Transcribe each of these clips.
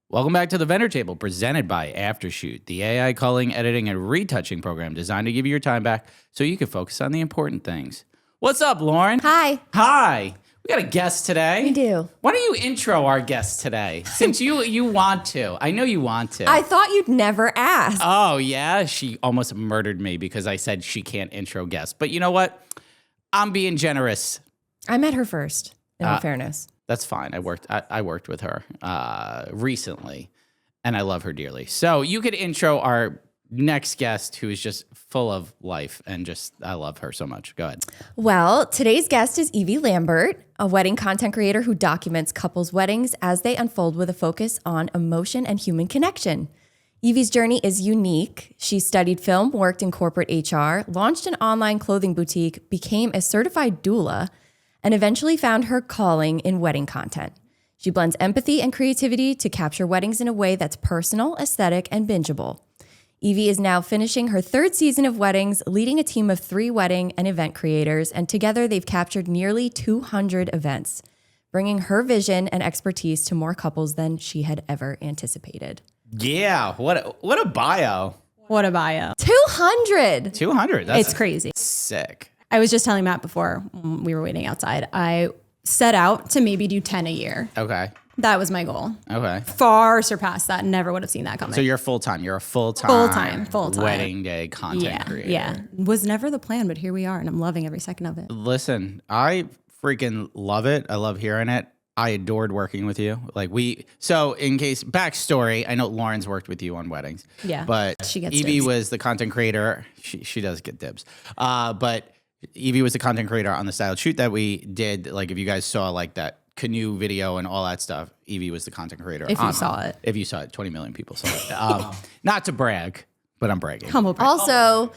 Welcome back to the Vendor Table, presented by Aftershoot, the AI culling, editing, and retouching program designed to give you your time back so you can focus on the important things. What's up, Lauren? Hi. Hi. We got a guest today. We do. Why don't you intro our guest today? Since you want to. I know you want to. I thought you'd never ask. Oh, yeah? She almost murdered me because I said she can't intro guests. But you know what? I'm being generous. I met her first, in all fairness. That's fine. I worked with her recently, and I love her dearly. So you could intro our next guest, who is just full of life, and just I love her so much. Go ahead. Well, today's guest is Yvie Lambert, a wedding content creator who documents couples' weddings as they unfold with a focus on emotion and human connection. Yvie's journey is unique. She studied film, worked in corporate HR, launched an online clothing boutique, became a certified doula, and eventually found her calling in wedding content. She blends empathy and creativity to capture weddings in a way that's personal, aesthetic, and bingeable. Yvie is now finishing her third season of weddings, leading a team of 3 wedding and event creators, and together they've captured nearly 200 events, bringing her vision and expertise to more couples than she had ever anticipated. Yeah, what a bio. What a bio. 200! 200. It's crazy. Sick. I was just telling Matt before we were waiting outside, I set out to maybe do 10 a year. Okay. That was my goal. Okay. Far surpassed that. Never would have seen that coming. So you're full-time. You're a full-time Full-time. wedding day content creator. Yeah. Was never the plan, but here we are, and I'm loving every second of it. Listen, I freaking love it. I love hearing it. I adored working with you. So in case, backstory, I know Lauren's worked with you on weddings. Yeah. But She gets Yvie dibs. was the content creator. She does get dibs. But Yvie was the content creator on the styled shoot that we did. Like, if you guys saw like that canoe video and all that stuff, Yvie was the content creator. If you saw it. If you saw it, 20 million people saw it. Not to brag, but I'm bragging. Humble brag. Also,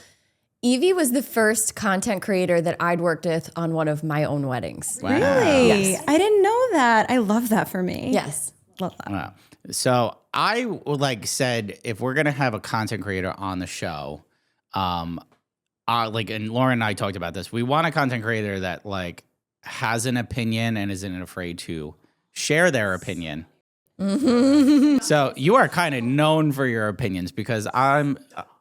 Yvie was the first content creator that I'd worked with on one of my own weddings. Wow. Really? Yes. I didn't know that. I love that for me. Yes. Love that. Wow. So I would said, if we're gonna have a content creator on the show, and Lauren and I talked about this, we want a content creator that has an opinion and isn't afraid to share their opinion. Mm-hmm. So you are kind of known for your opinions, because I'm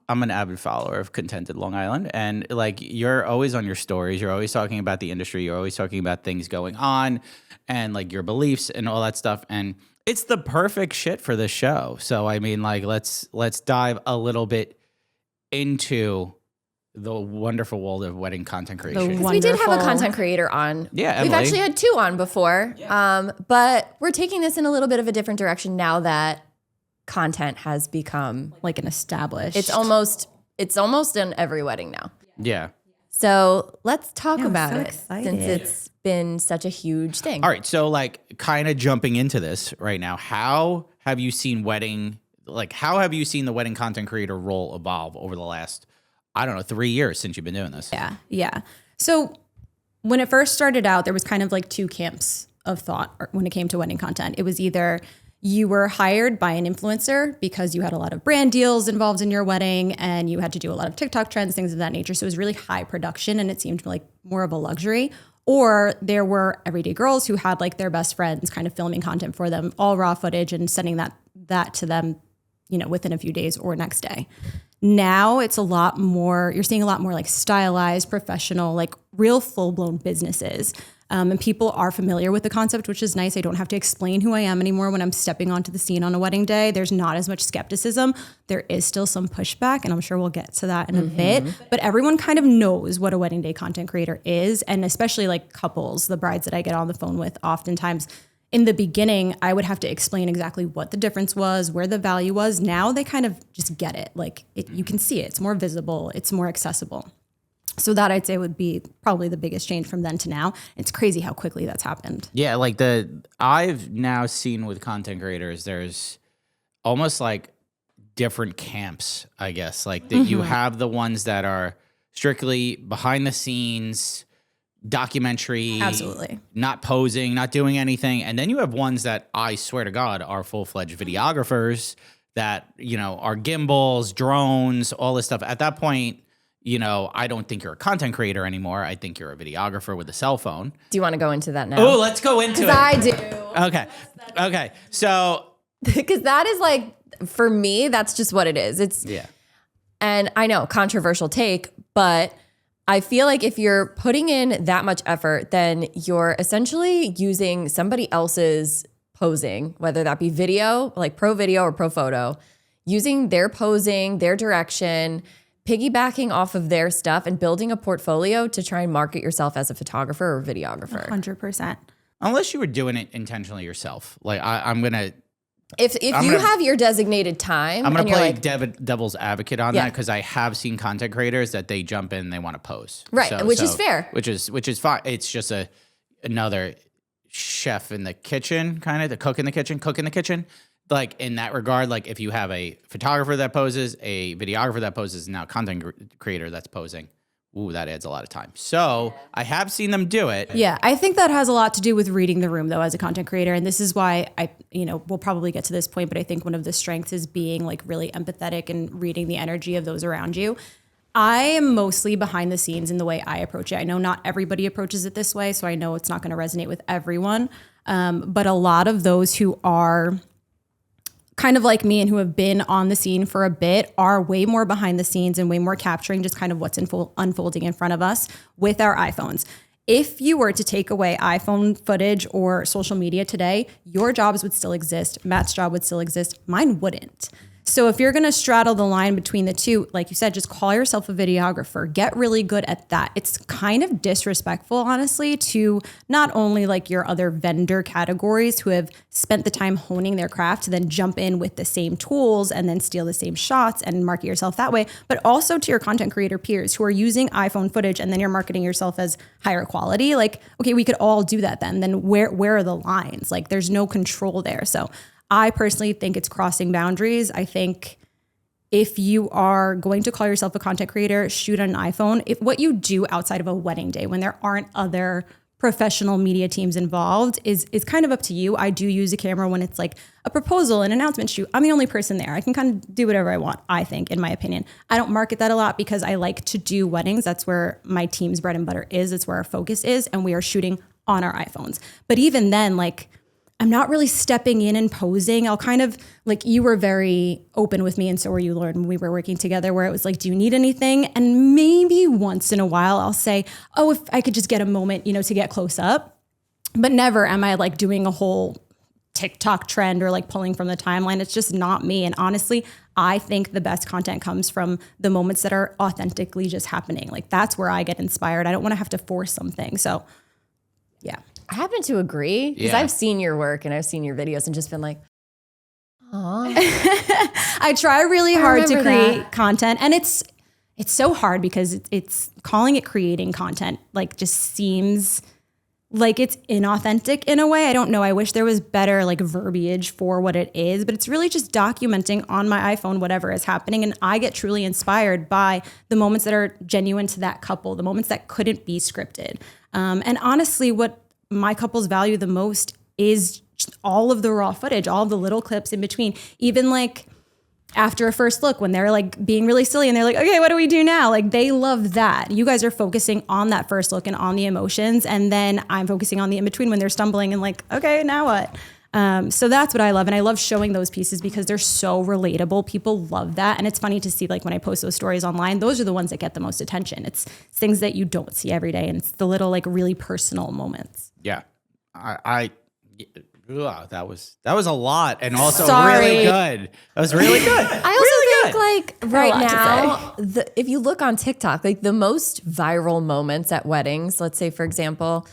an avid follower of Contented Long Island, and you're always on your stories. You're always talking about the industry. You're always talking about things going on, and your beliefs and all that stuff. And it's the perfect shit for this show. So I mean, let's dive a little bit into the wonderful world of wedding content creation. We did have a content creator on. Yeah, We've Emily. actually had 2 on before. Yeah. But we're taking this in a little bit of a different direction now that content has become Like an established. it's almost in every wedding now. Yeah. So let's talk Yeah, I'm about so it excited. since it's been such a huge thing. All right. So kind of jumping into this right now, how have you seen the wedding content creator role evolve over the last, 3 years since you've been doing this? Yeah. So when it first started out, there was kind of 2 camps of thought when it came to wedding content. It was either you were hired by an influencer because you had a lot of brand deals involved in your wedding and you had to do a lot of TikTok trends, things of that nature. So it was really high production and it seemed like more of a luxury. Or there were everyday girls who had their best friends kind of filming content for them, all raw footage, and sending that to them, within a few days or next day. Now it's a lot more, you're seeing a lot more stylized, professional, real full-blown businesses. And people are familiar with the concept, which is nice. I don't have to explain who I am anymore when I'm stepping onto the scene on a wedding day. There's not as much skepticism. There is still some pushback, and I'm sure we'll get to that in a bit. But everyone kind of knows what a wedding day content creator is, and especially couples, the brides that I get on the phone with, oftentimes in the beginning, I would have to explain exactly what the difference was, where the value was. Now they kind of just get it. You can see it. It's more visible. It's more accessible. So that I'd say would be probably the biggest change from then to now. It's crazy how quickly that's happened. Yeah, I've now seen with content creators, there's almost different camps, I guess. You have the ones that are strictly behind the scenes, documentary, Absolutely, not posing, not doing anything. And then you have ones that, I swear to God, are full-fledged videographers that, are gimbals, drones, all this stuff. At that point, I don't think you're a content creator anymore. I think you're a videographer with a cell phone. Do you want to go into that now? Oh, let's go into it. I do. Okay. So Because that is like, for me, that's just what it is. And I know, controversial take, but I feel like if you're putting in that much effort, then you're essentially using somebody else's posing, whether that be video, like pro video or pro photo, using their posing, their direction, piggybacking off of their stuff and building a portfolio to try and market yourself as a photographer or videographer. 100%. Unless you were doing it intentionally yourself. Like I'm going to... If you have your designated time, I'm going to play devil's advocate on that because I have seen content creators that they jump in and they want to pose. Right, which is fair. Which is fine. It's just another chef in the kitchen, kind of, the cook in the kitchen. Like in that regard, like if you have a photographer that poses, a videographer that poses, and now a content creator that's posing, ooh, that adds a lot of time. So I have seen them do it. Yeah, I think that has a lot to do with reading the room, though, as a content creator. And this is why we'll probably get to this point, but I think one of the strengths is being like really empathetic and reading the energy of those around you. I am mostly behind the scenes in the way I approach it. I know not everybody approaches it this way, so I know it's not going to resonate with everyone. But a lot of those who are kind of like me and who have been on the scene for a bit are way more behind the scenes and way more capturing just kind of what's unfolding in front of us with our iPhones. If you were to take away iPhone footage or social media today, your jobs would still exist. Matt's job would still exist. Mine wouldn't. So if you're going to straddle the line between the two, like you said, just call yourself a videographer. Get really good at that. It's kind of disrespectful, honestly, to not only like your other vendor categories who have spent the time honing their craft to then jump in with the same tools and then steal the same shots and market yourself that way, but also to your content creator peers who are using iPhone footage and then you're marketing yourself as higher quality. Like, okay, we could all do that then. Then where are the lines? Like there's no control there. So I personally think it's crossing boundaries. I think if you are going to call yourself a content creator, shoot on an iPhone. If what you do outside of a wedding day when there aren't other professional media teams involved is kind of up to you. I do use a camera when it's like a proposal, an announcement shoot. I'm the only person there. I can kind of do whatever I want, I think, in my opinion. I don't market that a lot because I like to do weddings. That's where my team's bread and butter is. It's where our focus is. And we are shooting on our iPhones. But even then, like, I'm not really stepping in and posing. I'll kind of, like, you were very open with me and so were you, Lauren, when we were working together, where it was like, do you need anything? And maybe once in a while I'll say, oh, if I could just get a moment, to get close up. But never am I like doing a whole TikTok trend or like pulling from the timeline. It's just not me. And honestly, I think the best content comes from the moments that are authentically just happening. Like that's where I get inspired. I don't want to have to force something. So yeah. I happen to agree because I've seen your work and I've seen your videos and just been like, oh. I try really hard to create content, and it's so hard because it's calling it creating content like just seems like it's inauthentic in a way. I don't know. I wish there was better like verbiage for what it is, but it's really just documenting on my iPhone whatever is happening. And I get truly inspired by the moments that are genuine to that couple, the moments that couldn't be scripted. And honestly, what my couples value the most is all of the raw footage, all of the little clips in between, even like after a first look when they're like being really silly and they're like, okay, what do we do now? Like they love that. You guys are focusing on that first look and on the emotions. And then I'm focusing on the in-between when they're stumbling and like, okay, now what? So that's what I love. And I love showing those pieces because they're so relatable. People love that. And it's funny to see like when I post those stories online, those are the ones that get the most attention. It's things that you don't see every day. And it's the little like really personal moments. Yeah. That was a lot and also really good. That was really good. I also think like right now, if you look on TikTok, like the most viral moments at weddings, let's say for example,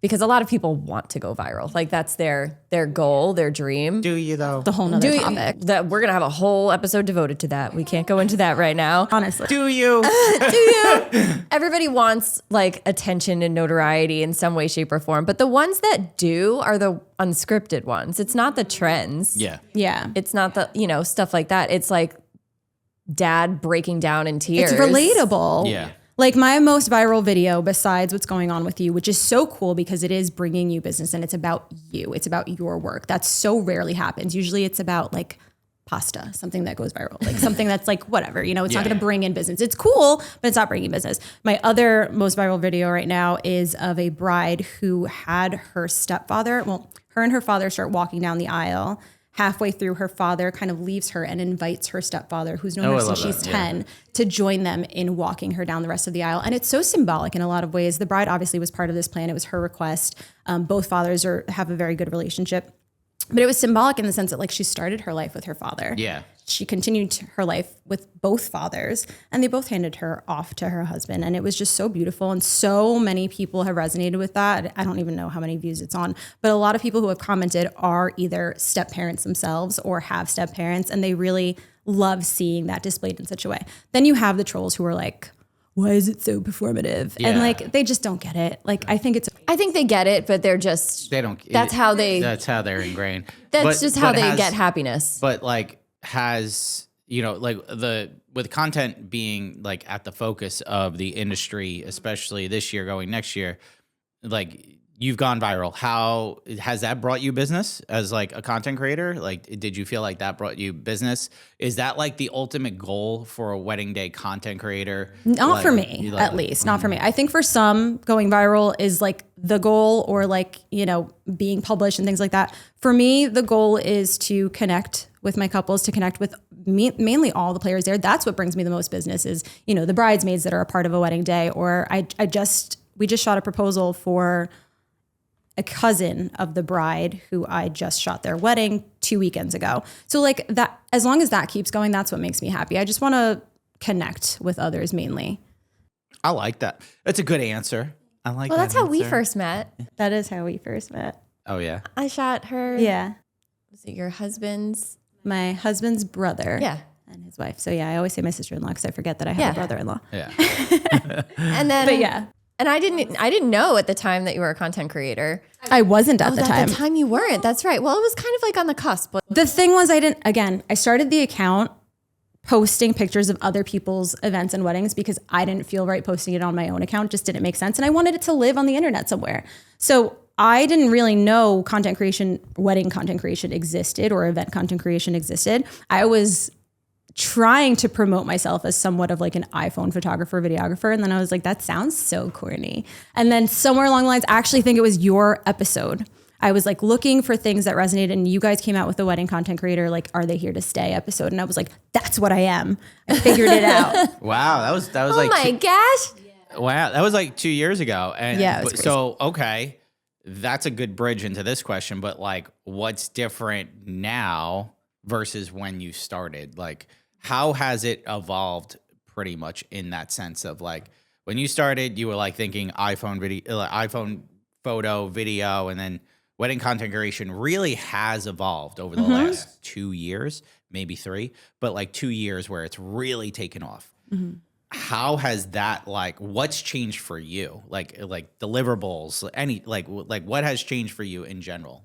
because a lot of people want to go viral. Like that's their goal, their dream. Do you though? The whole nother topic. That we're gonna have a whole episode devoted to that. We can't go into that right now. Honestly. Do you? Do you? Everybody wants like attention and notoriety in some way, shape, or form. But the ones that do are the unscripted ones. It's not the trends. Yeah. Yeah. It's not the, stuff like that. It's like dad breaking down in tears. It's relatable. Yeah. Like my most viral video besides what's going on with you, which is so cool because it is bringing you business and it's about you. It's about your work. That so rarely happens. Usually it's about like pasta, something that goes viral, like something that's like whatever, it's not going to bring in business. It's cool, but it's not bringing business. My other most viral video right now is of a bride who had her stepfather. Well, her and her father start walking down the aisle, halfway through, her father kind of leaves her and invites her stepfather, who's known her I since love she's that. 10, to join them in walking her down the rest of the aisle. And it's so symbolic in a lot of ways. The bride obviously was part of this plan. It was her request. Both fathers have a very good relationship. But it was symbolic in the sense that like she started her life with her father. Yeah. She continued her life with both fathers, and they both handed her off to her husband. And it was just so beautiful. And so many people have resonated with that. I don't even know how many views it's on, but a lot of people who have commented are either step parents themselves or have step parents, and they really love seeing that displayed in such a way. Then you have the trolls who are like, why is it so performative? Yeah. And like, they just don't get it. Like, I think they get it, but they're just, They don't. that's how they're ingrained. that's just how they has- get happiness. But like has, you know, like with content being like at the focus of the industry, especially this year going next year, like you've gone viral. How has that brought you business as like a content creator? Like, did you feel like that brought you business? Is that like the ultimate goal for a wedding day content creator? Not Like, for me, at least. Not for me. I think for some, going viral is like the goal, or like, you know, being published and things like that. For me, the goal is to connect with my couples, to connect with mainly all the players there. That's what brings me the most business is, you know, the bridesmaids that are a part of a wedding day. Or we just shot a proposal for a cousin of the bride who I just shot their wedding 2 weekends ago. So like that, as long as that keeps going, that's what makes me happy. I just want to connect with others mainly. I like that. That's a good answer. I like Well, that. that's how we answer. first met. That is how we first met. Oh, yeah. I shot her. Yeah. Was it your husband's? My husband's brother. Yeah. And his wife. So yeah, I always say my sister-in-law because I forget that I have Yeah. a brother-in-law. Yeah. And then, But yeah, and I didn't know at the time that you were a content creator. I wasn't at the At time. the time you weren't. That's right. Well, it was kind of like on the cusp. But The thing was, I started the account posting pictures of other people's events and weddings because I didn't feel right posting it on my own account. Just didn't make sense. And I wanted it to live on the internet somewhere. So I didn't really know content creation, wedding content creation existed or event content creation existed. I was trying to promote myself as somewhat of like an iPhone photographer, videographer. And then I was like, that sounds so corny. And then somewhere along the lines, I actually think it was your episode. I was like looking for things that resonated, and you guys came out with the wedding content creator, like, are they here to stay episode? And I was like, that's what I am. I figured it out. Wow. That was oh like, my gosh. wow. That was like 2 years ago. And Yeah, it was so, okay. That's a good bridge into this question, but like what's different now versus when you started? Like how has it evolved pretty much in that sense of like when you started, you were like thinking iPhone video, iPhone photo, video, and then wedding content creation really has evolved over the last 2 years, maybe 3, but like 2 years where it's really taken off. How has that, like, what's changed for you? Like deliverables, like what has changed for you in general?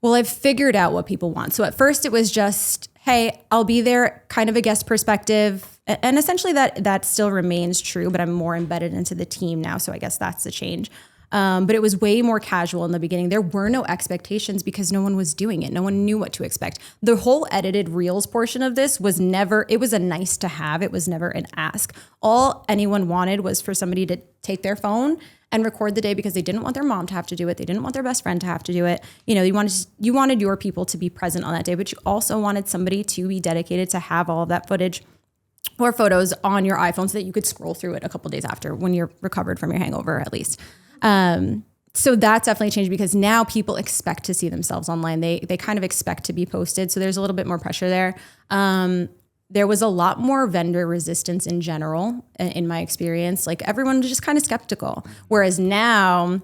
Well, I've figured out what people want. So at first it was just, hey, I'll be there, kind of a guest perspective. And essentially that still remains true, but I'm more embedded into the team now. So I guess that's the change. But it was way more casual in the beginning. There were no expectations because no one was doing it. No one knew what to expect. The whole edited reels portion of this was never, it was a nice to have. It was never an ask. All anyone wanted was for somebody to take their phone and record the day because they didn't want their mom to have to do it. They didn't want their best friend to have to do it. You know, you wanted your people to be present on that day, but you also wanted somebody to be dedicated to have all of that footage or photos on your iPhone so that you could scroll through it a couple days after when you're recovered from your hangover, at least. So that's definitely changed because now people expect to see themselves online. They kind of expect to be posted. So there's a little bit more pressure there. There was a lot more vendor resistance in general, in my experience. Like everyone was just kind of skeptical. Whereas now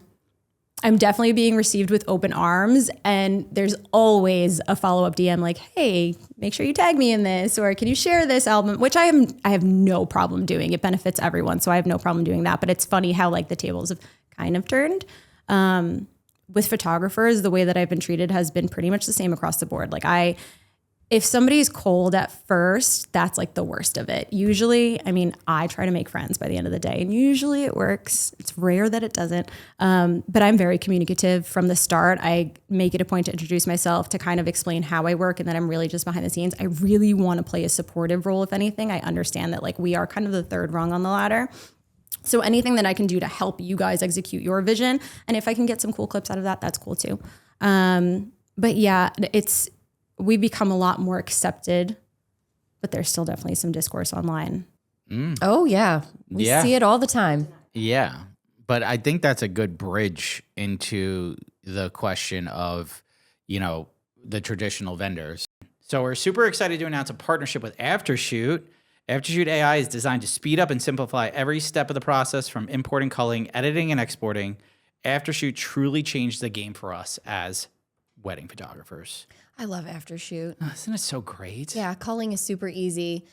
I'm definitely being received with open arms, and there's always a follow-up DM like, hey, make sure you tag me in this, or can you share this album, which I have no problem doing. It benefits everyone. So I have no problem doing that. But it's funny how like the tables have kind of turned. With photographers, the way that I've been treated has been pretty much the same across the board. Like if somebody's cold at first, that's like the worst of it. Usually, I mean, I try to make friends by the end of the day, and usually it works. It's rare that it doesn't. But I'm very communicative from the start. I make it a point to introduce myself, to kind of explain how I work, and that I'm really just behind the scenes. I really want to play a supportive role, if anything. I understand that like we are kind of the third rung on the ladder. So anything that I can do to help you guys execute your vision, and if I can get some cool clips out of that, that's cool too. But yeah, we've become a lot more accepted, but there's still definitely some discourse online. Oh, yeah. We see it all the time. Yeah. But I think that's a good bridge into the question of, the traditional vendors. So we're super excited to announce a partnership with Aftershoot. Aftershoot AI is designed to speed up and simplify every step of the process from importing, culling, editing, and exporting. Aftershoot truly changed the game for us as wedding photographers. I love Aftershoot. Isn't it so great? Yeah, culling is super easy.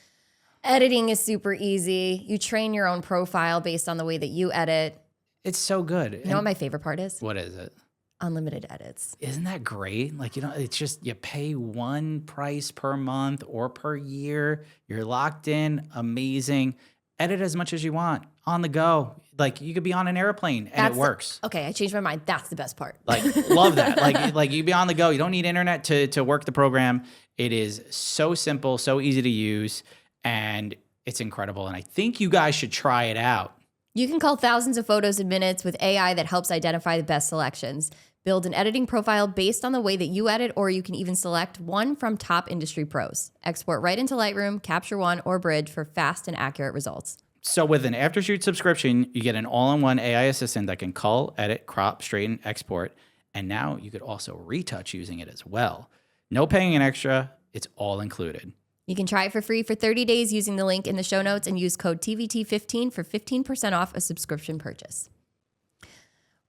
Editing is super easy. You train your own profile based on the way that you edit. It's so good. You know what my favorite part is? What is it? Unlimited edits. Isn't that great? Like, it's just you pay one price per month or per year. You're locked in. Amazing. Edit as much as you want on the go. Like, you could be on an airplane and it works. Okay, I changed my mind. That's the best part. Like, love that. Like you be on the go. You don't need internet to work the program. It is so simple, so easy to use, and it's incredible. And I think you guys should try it out. You can cull thousands of photos in minutes with AI that helps identify the best selections. Build an editing profile based on the way that you edit, or you can even select one from top industry pros. Export right into Lightroom, Capture One, or Bridge for fast and accurate results. So with an Aftershoot subscription, you get an all-in-one AI assistant that can cull, edit, crop, straighten, export, and now you could also retouch using it as well. No paying an extra, it's all included. You can try it for free for 30 days using the link in the show notes and use code TVT15 for 15% off a subscription purchase.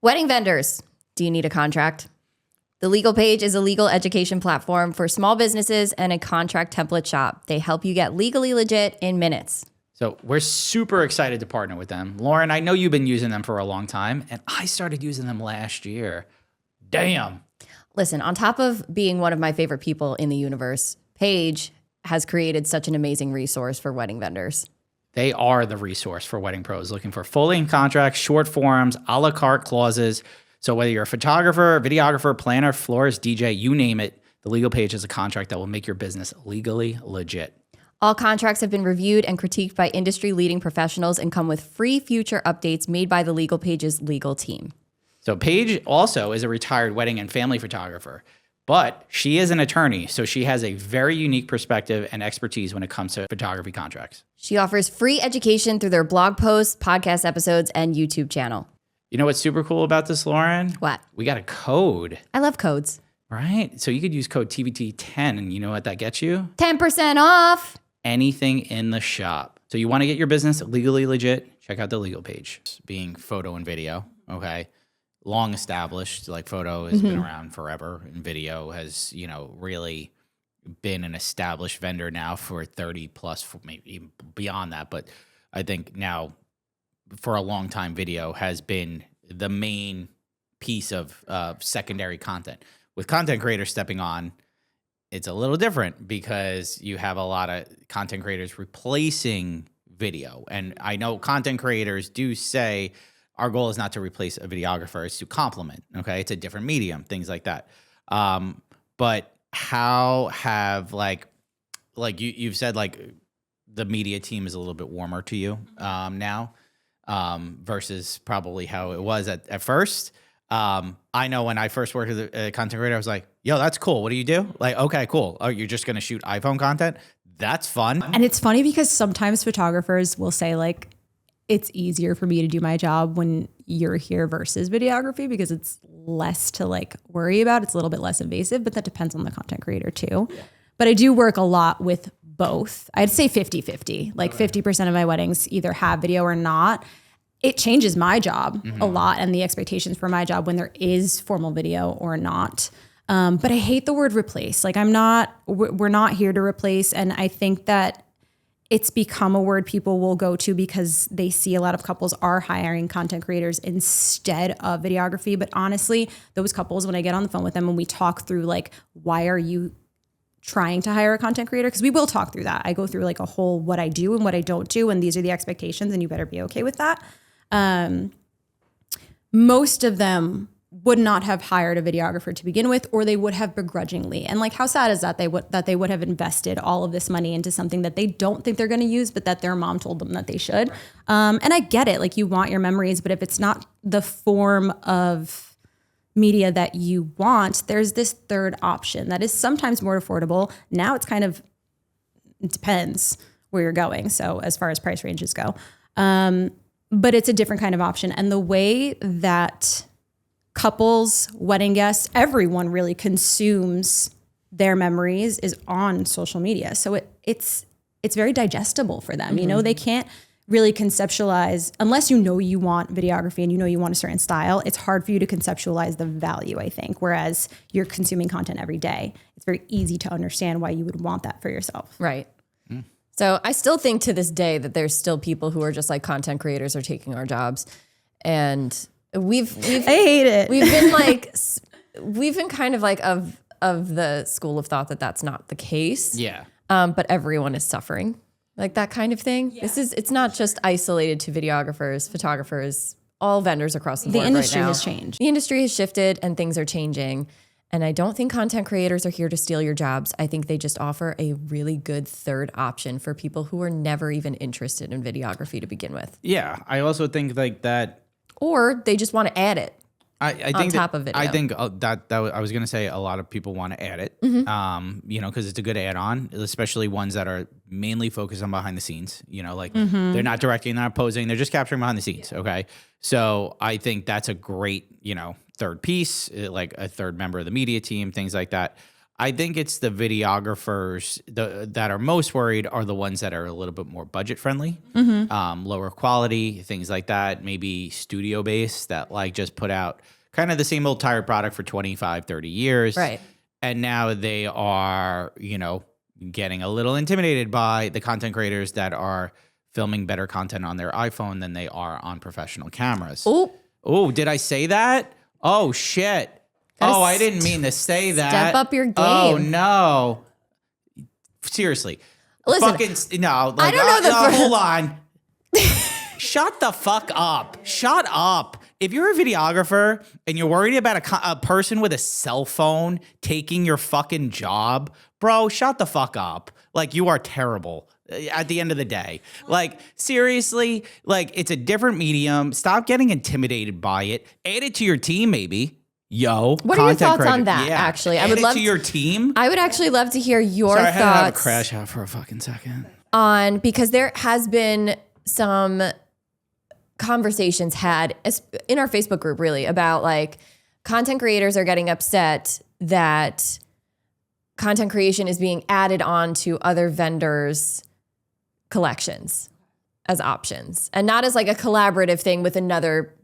Wedding vendors. Do you need a contract? The Legal Paige is a legal education platform for small businesses and a contract template shop. They help you get legally legit in minutes. So we're super excited to partner with them. Lauren, I know you've been using them for a long time, and I started using them last year. Damn. Listen, on top of being one of my favorite people in the universe, Paige has created such an amazing resource for wedding vendors. They are the resource for wedding pros looking for full-length contracts, short forms, a la carte clauses. So whether you're a photographer, videographer, planner, florist, DJ, you name it, the Legal Paige is a contract that will make your business legally legit. All contracts have been reviewed and critiqued by industry-leading professionals and come with free future updates made by the Legal Paige's legal team. So Paige also is a retired wedding and family photographer, but she is an attorney, so she has a very unique perspective and expertise when it comes to photography contracts. She offers free education through their blog posts, podcast episodes, and YouTube channel. You know what's super cool about this, Lauren? What? We got a code. I love codes. Right? So you could use code TVT10, and you know what that gets you? 10% off. Anything in the shop. So you want to get your business legally legit? Check out the Legal Paige. Being photo and video, okay? Long established, like photo has been around forever, and video has, really been an established vendor now for 30 plus, maybe even beyond that. But I think now, for a long time, video has been the main piece of secondary content. With content creators stepping on, it's a little different because you have a lot of content creators replacing video. And I know content creators do say our goal is not to replace a videographer, it's to complement, okay? It's a different medium, things like that. But how have, you've said, the media team is a little bit warmer to you now versus probably how it was at first. I know when I first worked as a content creator, I was like, yo, that's cool. What do you do? Like, okay, cool. Oh, you're just going to shoot iPhone content? That's fun. And it's funny because sometimes photographers will say it's easier for me to do my job when you're here versus videography because it's less to worry about. It's a little bit less invasive, but that depends on the content creator too. Yeah. But I do work a lot with both. I'd say 50-50. 50% of my weddings either have video or not. It changes my job a lot and the expectations for my job when there is formal video or not. But I hate the word replace. We're not here to replace. And I think that it's become a word people will go to because they see a lot of couples are hiring content creators instead of videography. But honestly, those couples, when I get on the phone with them and we talk through why are you trying to hire a content creator? Because we will talk through that. I go through a whole what I do and what I don't do. And these are the expectations and you better be okay with that. Most of them would not have hired a videographer to begin with, or they would have begrudgingly. And how sad is that they would have invested all of this money into something that they don't think they're going to use, but that their mom told them that they should. And I get it. You want your memories, but if it's not the form of media that you want, there's this third option that is sometimes more affordable. Now it's kind of, it depends where you're going. So as far as price ranges go, but it's a different kind of option. And the way that couples, wedding guests, everyone really consumes their memories is on social media. So it's very digestible for them. You know, they can't really conceptualize, unless you know you want videography and you know you want a certain style, it's hard for you to conceptualize the value, I think. Whereas you're consuming content every day, it's very easy to understand why you would want that for yourself. Right. So I still think to this day that there's still people who are just like content creators are taking our jobs. And I hate it. We've been kind of like of the school of thought that that's not the case. Yeah. But everyone is suffering. Like that kind of thing. Yeah. It's not just isolated to videographers, photographers, all vendors across the board. The industry right now. has changed. The industry has shifted and things are changing. And I don't think content creators are here to steal your jobs. I think they just offer a really good third option for people who are never even interested in videography to begin with. Yeah. I also think like that. Or they just want to add it. I think on top of video. I think that I was going to say a lot of people want to add it, you know, because it's a good add-on, especially ones that are mainly focused on behind the scenes. You know, like they're not directing, they're not posing, they're just capturing behind the scenes. Okay, so I think that's a great, you know, third piece, like a third member of the media team, things like that. I think it's the videographers that are most worried are the ones that are a little bit more budget friendly, lower quality, things like that, maybe studio based that like just put out kind of the same old tired product for 25, 30 years. Right. And now they are, you know, getting a little intimidated by the content creators that are filming better content on their iPhone than they are on professional cameras. Oh, did I say that? Oh, shit. I didn't mean to say that. Step up your game. Oh, no. Seriously. Listen, Fucking, no. Like, I don't know hold on. Shut the fuck up. Shut up. If you're a videographer and you're worried about a person with a cell phone taking your fucking job, bro, shut the fuck up. Like, you are terrible at the end of the day. Like, seriously, like, it's a different medium. Stop getting intimidated by it. Add it to your team, maybe. Yo, what are your thoughts on that? Yeah. Actually, I would love to your team. I would actually love to hear your Sorry, thoughts. I had to have a crash out for a fucking second. On because there has been some conversations had in our Facebook group really about like content creators are getting upset that content creation is being added on to other vendors' collections as options and not as like a collaborative thing with another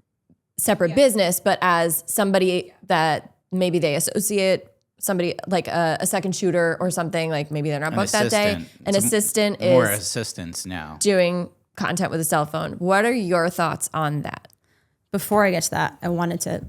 separate business, but as somebody that maybe they associate somebody like a second shooter or something, like maybe they're not booked that day. An assistant is more assistants now doing content with a cell phone. What are your thoughts on that? Before I get to that, I wanted to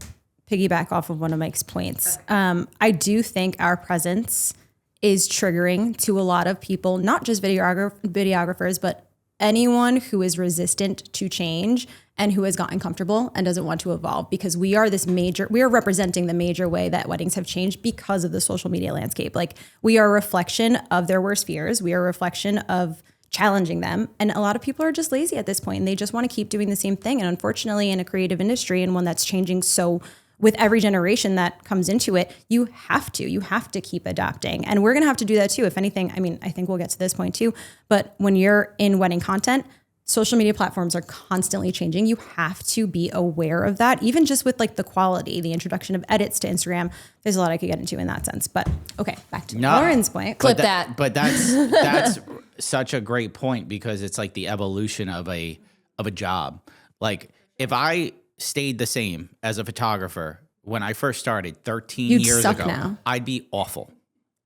piggyback off of one of Mike's points. I do think our presence is triggering to a lot of people, not just videographers, but anyone who is resistant to change and who has gotten comfortable and doesn't want to evolve, because we are representing the major way that weddings have changed because of the social media landscape. Like, we are a reflection of their worst fears. We are a reflection of challenging them. And a lot of people are just lazy at this point and they just want to keep doing the same thing. And unfortunately, in a creative industry and one that's changing so with every generation that comes into it, you have to keep adapting. And we're going to have to do that too. If anything, I mean, I think we'll get to this point too, but when you're in wedding content, social media platforms are constantly changing. You have to be aware of that, even just with like the quality, the introduction of edits to Instagram. There's a lot I could get into in that sense, but okay, back to Lauren's point. Clip that. But that's such a great point, because it's like the evolution of a job. Like, if I stayed the same as a photographer when I first started 13 years ago, now. I'd be awful.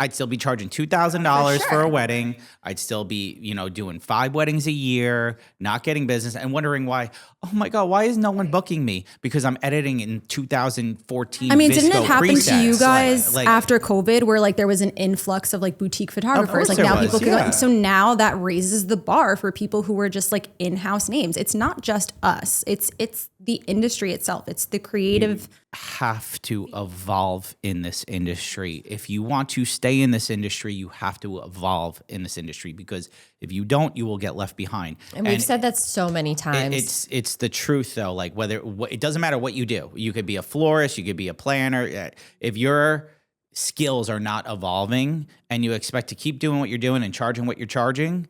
I'd still be charging $2,000 for a wedding. I'd still be, doing 5 weddings a year, not getting business, and wondering why, oh my God, why is no one booking me? Because I'm editing in 2014. I mean, Visco didn't it happen presets. to you guys like, after COVID where like there was an influx of like boutique photographers? Like now people can go. So now that raises the bar for people who are just like in-house names. It's not just us. It's the industry itself. It's the creative. Have to evolve in this industry. If you want to stay in this industry, you have to evolve in this industry, because if you don't, you will get left behind. And we've said that so many times. It's the truth though. Like it doesn't matter what you do. You could be a florist, you could be a planner. If your skills are not evolving and you expect to keep doing what you're doing and charging what you're charging,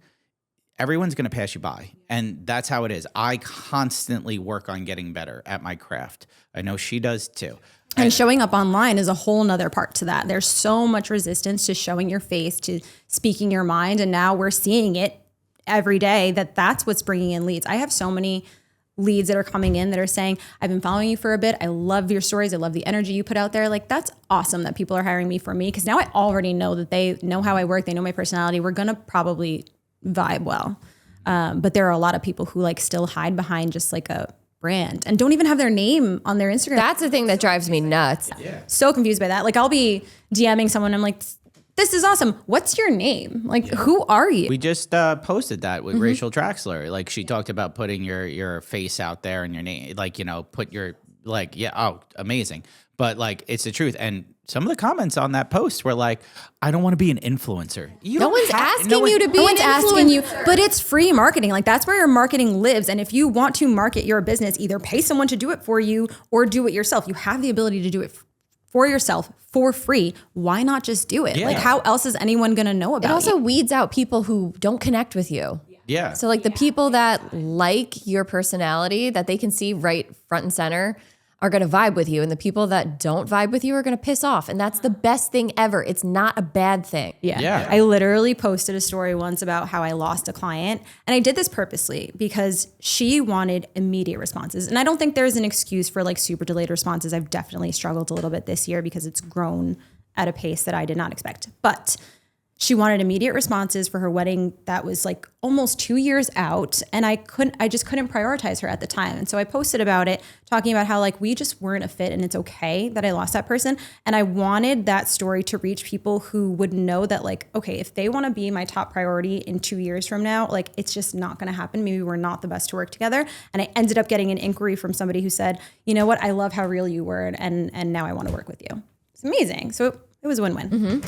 everyone's going to pass you by. And that's how it is. I constantly work on getting better at my craft. I know she does too. And showing up online is a whole nother part to that. There's so much resistance to showing your face, to speaking your mind. And now we're seeing it every day that's what's bringing in leads. I have so many leads that are coming in that are saying, I've been following you for a bit. I love your stories. I love the energy you put out there. Like, that's awesome that people are hiring me for me, because now I already know that they know how I work. They know my personality. We're going to probably vibe well. But there are a lot of people who like still hide behind just like a brand and don't even have their name on their Instagram. That's the thing that drives me nuts. So confused by that. Like, I'll be DMing someone. I'm like, this is awesome. What's your name? Like, who are you? We just posted that with Rachel Traxler. Like, she talked about putting your face out there and your name, like, put your, like, amazing. But like, it's the truth. And some of the comments on that post were like, I don't want to be an influencer. No one's asking you to be No an one's asking you, influencer. but it's free marketing. Like, that's where your marketing lives. And if you want to market your business, either pay someone to do it for you or do it yourself. You have the ability to do it for yourself for free. Why not just do it? Yeah. Like, how else is anyone going to know about It also you? weeds out people who don't connect with you. Yeah. So like the people that like your personality, that they can see right front and center, are going to vibe with you. And the people that don't vibe with you are going to piss off. And that's the best thing ever. It's not a bad thing. Yeah. I literally posted a story once about how I lost a client. And I did this purposely because she wanted immediate responses. And I don't think there's an excuse for like super delayed responses. I've definitely struggled a little bit this year because it's grown at a pace that I did not expect. But she wanted immediate responses for her wedding that was like almost 2 years out. And I just couldn't prioritize her at the time. And so I posted about it, talking about how like we just weren't a fit and it's okay that I lost that person. And I wanted that story to reach people who would know that like, okay, if they want to be my top priority in 2 years from now, like it's just not going to happen. Maybe we're not the best to work together. And I ended up getting an inquiry from somebody who said, you know what, I love how real you were. And now I want to work with you. It's amazing. So it was a win-win.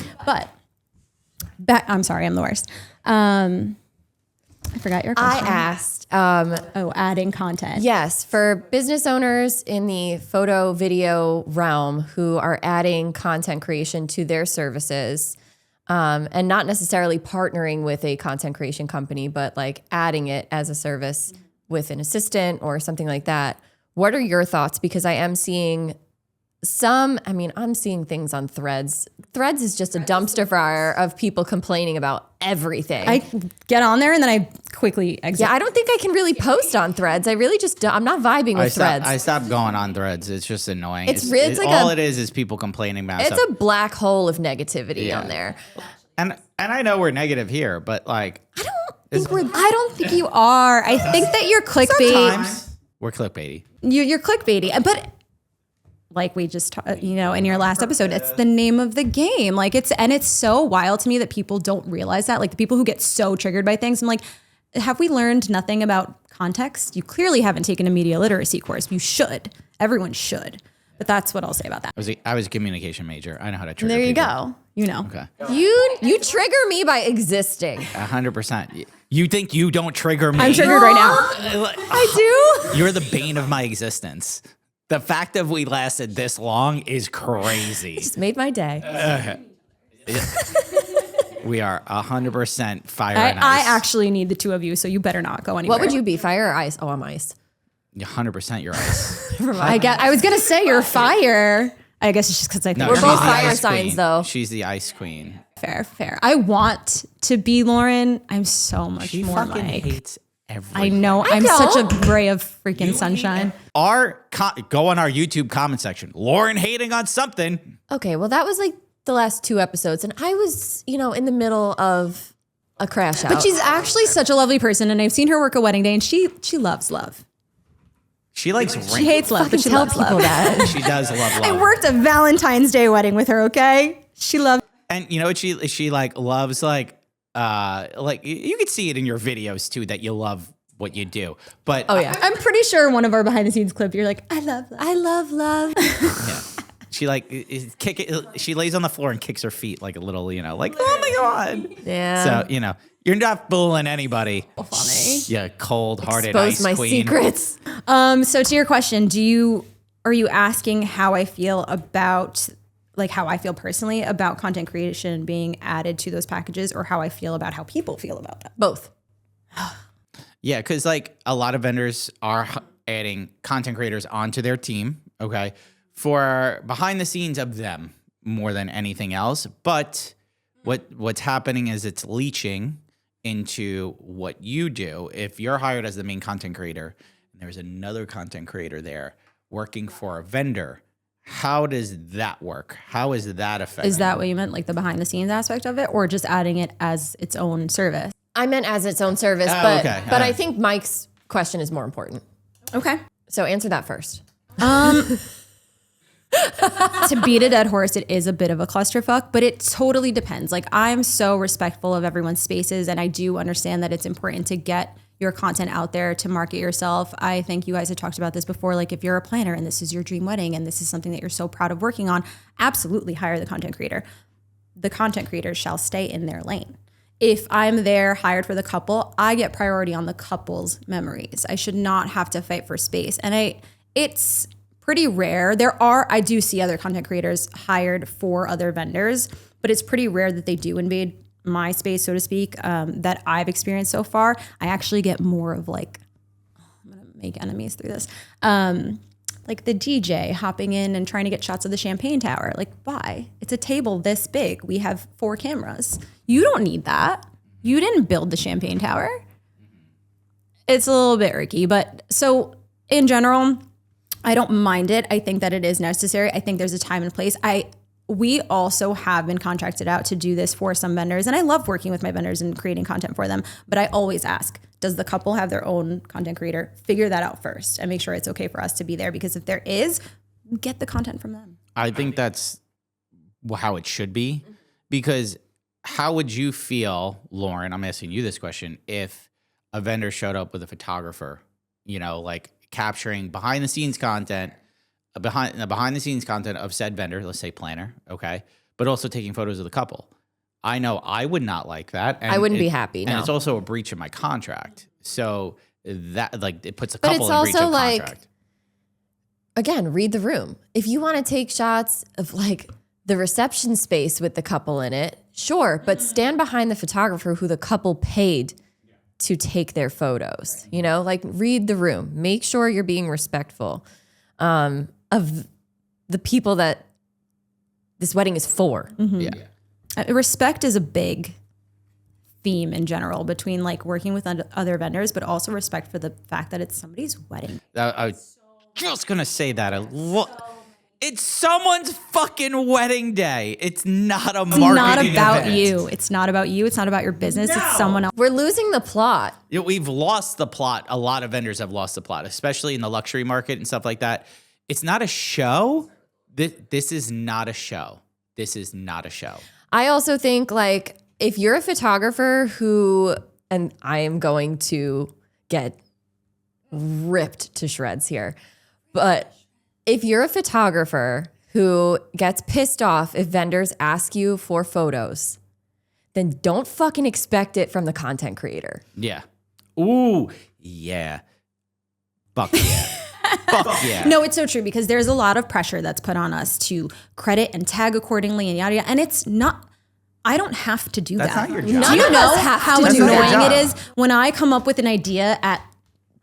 But I'm sorry, I'm the worst. I forgot your question. I asked, adding content. yes, for business owners in the photo video realm who are adding content creation to their services, and not necessarily partnering with a content creation company, but like adding it as a service with an assistant or something like that. What are your thoughts? Because I am seeing I'm seeing things on Threads. Threads is just a dumpster fire of people complaining about everything. I get on there and then I quickly exit. Yeah, I don't think I can really post on Threads. I really just don't. I'm not vibing with Threads. I stopped going on Threads. It's just annoying. It's like all it is people complaining about It's stuff. a black hole of negativity on there. And I know we're negative here, but like I don't think you are. I think that you're clickbait. sometimes we're clickbaity. You're clickbaity. But like we just, in your last episode, it's the name of the game. Like it's so wild to me that people don't realize that. Like the people who get so triggered by things, I'm like, have we learned nothing about context? You clearly haven't taken a media literacy course. You should. Everyone should. But that's what I'll say about that. I was a communication major. I know how to trigger There you people. go. You know. Okay. You trigger me by existing. 100%. You think you don't trigger me? I'm triggered right now. I do. You're the bane of my existence. The fact that we lasted this long is crazy. Just made my day. We are 100% fire I and ice. actually need the two of you, so you better not go anywhere. What would you be? Fire or ice? Oh, I'm ice. 100% you're ice. I was gonna say you're fire. I guess it's just because I think No, We're she's both the fire ice signs, queen. though. She's the ice queen. fair. I want to be Lauren. I'm so much She more fucking like. hates everything. I know. I'm such a ray of freaking sunshine. Go on our YouTube comment section. Lauren hating on something. Okay, well, that was like the last 2 episodes, and I was, in the middle of a crash out. But she's actually such a lovely person, and I've seen her work a wedding day, and she loves love. She likes She hates love, but she tell loves people love. that. She does love love. I worked a Valentine's Day wedding with her. Okay, she loved. And you know what she like loves like you could see it in your videos too that you love what you do. But Oh yeah. I'm pretty sure one of our behind the scenes clip, you're like, I love that. I love love. yeah. She like she lays on the floor and kicks her feet like a little, like, oh my God. Yeah. So, you're not fooling anybody. Funny. Yeah, cold-hearted Expose ice my queen. secrets. So to your question, are you asking how I feel about, like how I feel personally about content creation being added to those packages, or how I feel about how people feel about that? Both. Yeah, because like a lot of vendors are adding content creators onto their team, okay, for behind the scenes of them more than anything else. But what's happening is it's leaching into what you do. If you're hired as the main content creator and there's another content creator there working for a vendor, how does that work? How is that affecting? Is that what you meant, like the behind the scenes aspect of it, or just adding it as its own service? I meant as its own service, okay. but I think Mike's question is more important. Okay. So answer that first. To beat a dead horse, it is a bit of a clusterfuck, but it totally depends. Like, I'm so respectful of everyone's spaces, and I do understand that it's important to get your content out there to market yourself. I think you guys have talked about this before. Like, if you're a planner and this is your dream wedding and this is something that you're so proud of working on, absolutely hire the content creator. The content creator shall stay in their lane. If I'm there hired for the couple, I get priority on the couple's memories. I should not have to fight for space. And it's pretty rare. I do see other content creators hired for other vendors, but it's pretty rare that they do invade my space, so to speak, that I've experienced so far. I actually get more of like, I'm gonna make enemies through this, like the DJ hopping in and trying to get shots of the champagne tower. Like, why? It's a table this big. We have 4 cameras. You don't need that. You didn't build the champagne tower. It's a little bit irky, but so in general, I don't mind it. I think that it is necessary. I think there's a time and place. We also have been contracted out to do this for some vendors, and I love working with my vendors and creating content for them. But I always ask, does the couple have their own content creator? Figure that out first and make sure it's okay for us to be there, because if there is, get the content from them. I think that's how it should be, because how would you feel, Lauren, I'm asking you this question, if a vendor showed up with a photographer, like capturing behind the scenes content of said vendor, let's say planner, okay, but also taking photos of the couple. I know I would not like that. And I wouldn't be happy. And no. it's also a breach of my contract. So that it puts a But couple it's in breach also of like, contract. Again, read the room. If you want to take shots of like the reception space with the couple in it, sure, but stand behind the photographer who the couple paid to take their photos. Like read the room. Make sure you're being respectful of the people that this wedding is for. Mm-hmm. Yeah. Respect is a big theme in general between like working with other vendors, but also respect for the fact that it's somebody's wedding. I was just going to say that. It's someone's fucking wedding day. It's not a marketing Not about event. you. It's not about you. It's not about your business. No. It's someone else. We're losing the plot. We've lost the plot. A lot of vendors have lost the plot, especially in the luxury market and stuff like that. It's not a show. This is not a show. This is not a show. I also think like if you're a photographer who, and I am going to get ripped to shreds here, but if you're a photographer who gets pissed off if vendors ask you for photos, then don't fucking expect it from the content creator. Yeah. Ooh, yeah. Fuck yeah. Fuck yeah. No, it's so true, because there's a lot of pressure that's put on us to credit and tag accordingly and yada yada. And it's not, I don't have to do That's that. not your job. Do you know how to do annoying that. it is when I come up with an idea at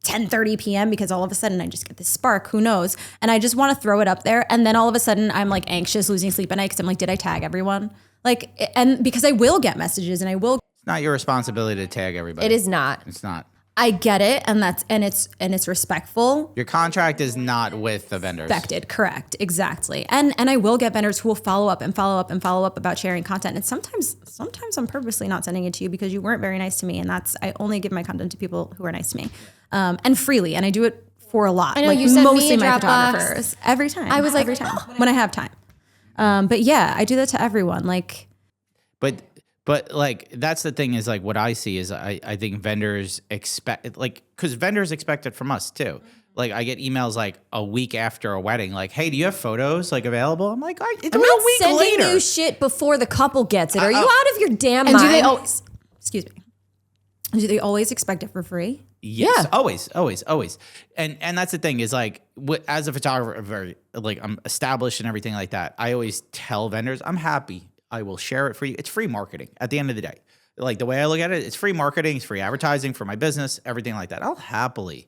10:30 p.m. because all of a sudden I just get this spark, who knows? And I just want to throw it up there. And then all of a sudden I'm like anxious, losing sleep at night because I'm like, did I tag everyone? Like, and because I will get messages and I will. It's not your responsibility to tag everybody. It is not. It's not. I get it, and it's respectful. Your contract is not with the vendors. Expected, correct, exactly. And I will get vendors who will follow up and follow up and follow up about sharing content. And sometimes I'm purposely not sending it to you because you weren't very nice to me. And I only give my content to people who are nice to me, and freely. And I do it for a lot. I know, like you send me mostly a my Dropbox. photographers every time. I was like, every time when I have time. But yeah, I do that to everyone. Like, But But like, that's the thing is like what I see is I think vendors expect like, cause vendors expect it from us too. Like I get emails like a week after a wedding, like, hey, do you have photos like available? I'm like, I'm not a week sending later. you shit before the couple gets it. Are you out of your damn mind? And do they always, excuse me, do they always expect it for free? Yes, always. And that's the thing is like, as a photographer, like I'm established and everything like that. I always tell vendors, I'm happy. I will share it for you. It's free marketing at the end of the day. Like the way I look at it, it's free marketing, it's free advertising for my business, everything like that. I'll happily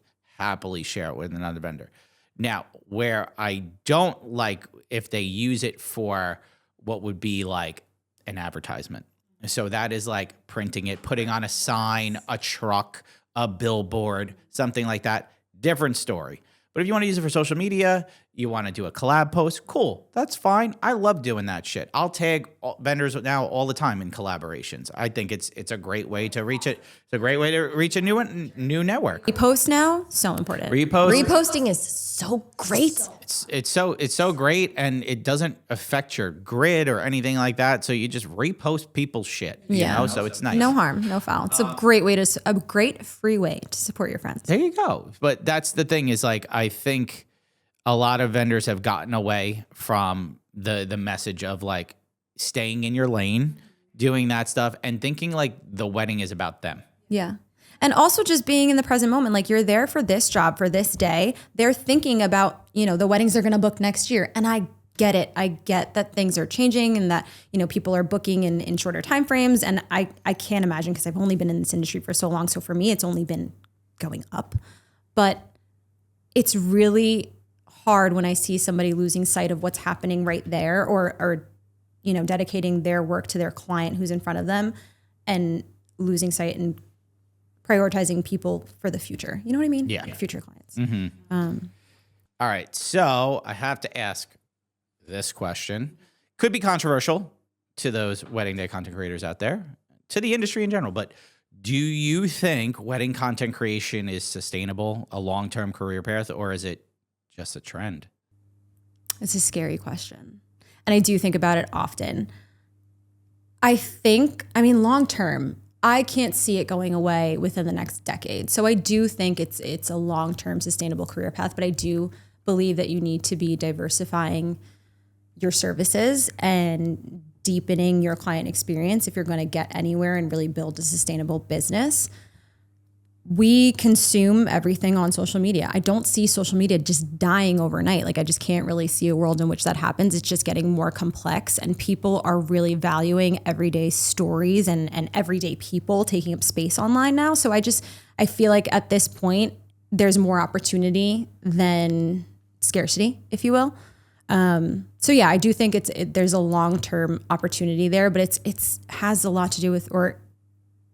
share it with another vendor. Now, where I don't like if they use it for what would be like an advertisement. So that is like printing it, putting on a sign, a truck, a billboard, something like that. Different story. But if you want to use it for social media, you want to do a collab post, cool. That's fine. I love doing that shit. I'll tag vendors now all the time in collaborations. I think it's a great way to reach it. It's a great way to reach a new network. Repost now, so important. Reposting is so great. It's so great, and it doesn't affect your grid or anything like that. So you just repost people's shit. You know? So it's nice. No harm, no foul. It's a great free way to support your friends. There you go. But that's the thing is like I think a lot of vendors have gotten away from the message of like staying in your lane, doing that stuff, and thinking like the wedding is about them. Yeah. And also just being in the present moment, like you're there for this job for this day. They're thinking about, the weddings they're going to book next year. And I get it. I get that things are changing and that, people are booking in shorter timeframes. And I can't imagine because I've only been in this industry for so long. So for me, it's only been going up. But it's really hard when I see somebody losing sight of what's happening right there or dedicating their work to their client who's in front of them and losing sight and prioritizing people for the future. You know what I mean? Yeah. Like future clients. Mm-hmm. All right. So I have to ask this question. Could be controversial to those wedding day content creators out there, to the industry in general, but do you think wedding content creation is sustainable, a long-term career path, or is it just a trend? It's a scary question. And I do think about it often. Long term, I can't see it going away within the next decade. So I do think it's a long-term sustainable career path, but I do believe that you need to be diversifying your services and deepening your client experience if you're going to get anywhere and really build a sustainable business. We consume everything on social media. I don't see social media just dying overnight. Like I just can't really see a world in which that happens. It's just getting more complex and people are really valuing everyday stories and everyday people taking up space online now. So I feel like at this point, there's more opportunity than scarcity, if you will. So yeah, I do think there's a long-term opportunity there, but it's has a lot to do with, or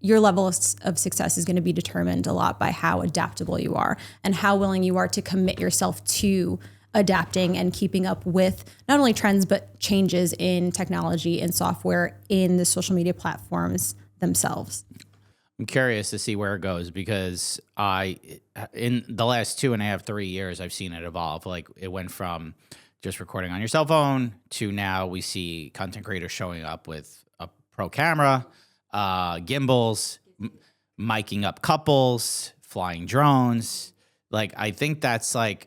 your level of success is going to be determined a lot by how adaptable you are and how willing you are to commit yourself to adapting and keeping up with not only trends, but changes in technology and software in the social media platforms themselves. I'm curious to see where it goes because in the last 2.5, 3 years, I've seen it evolve. Like it went from just recording on your cell phone to now we see content creators showing up with a pro camera, gimbals, miking up couples, flying drones. Like, I think that's like,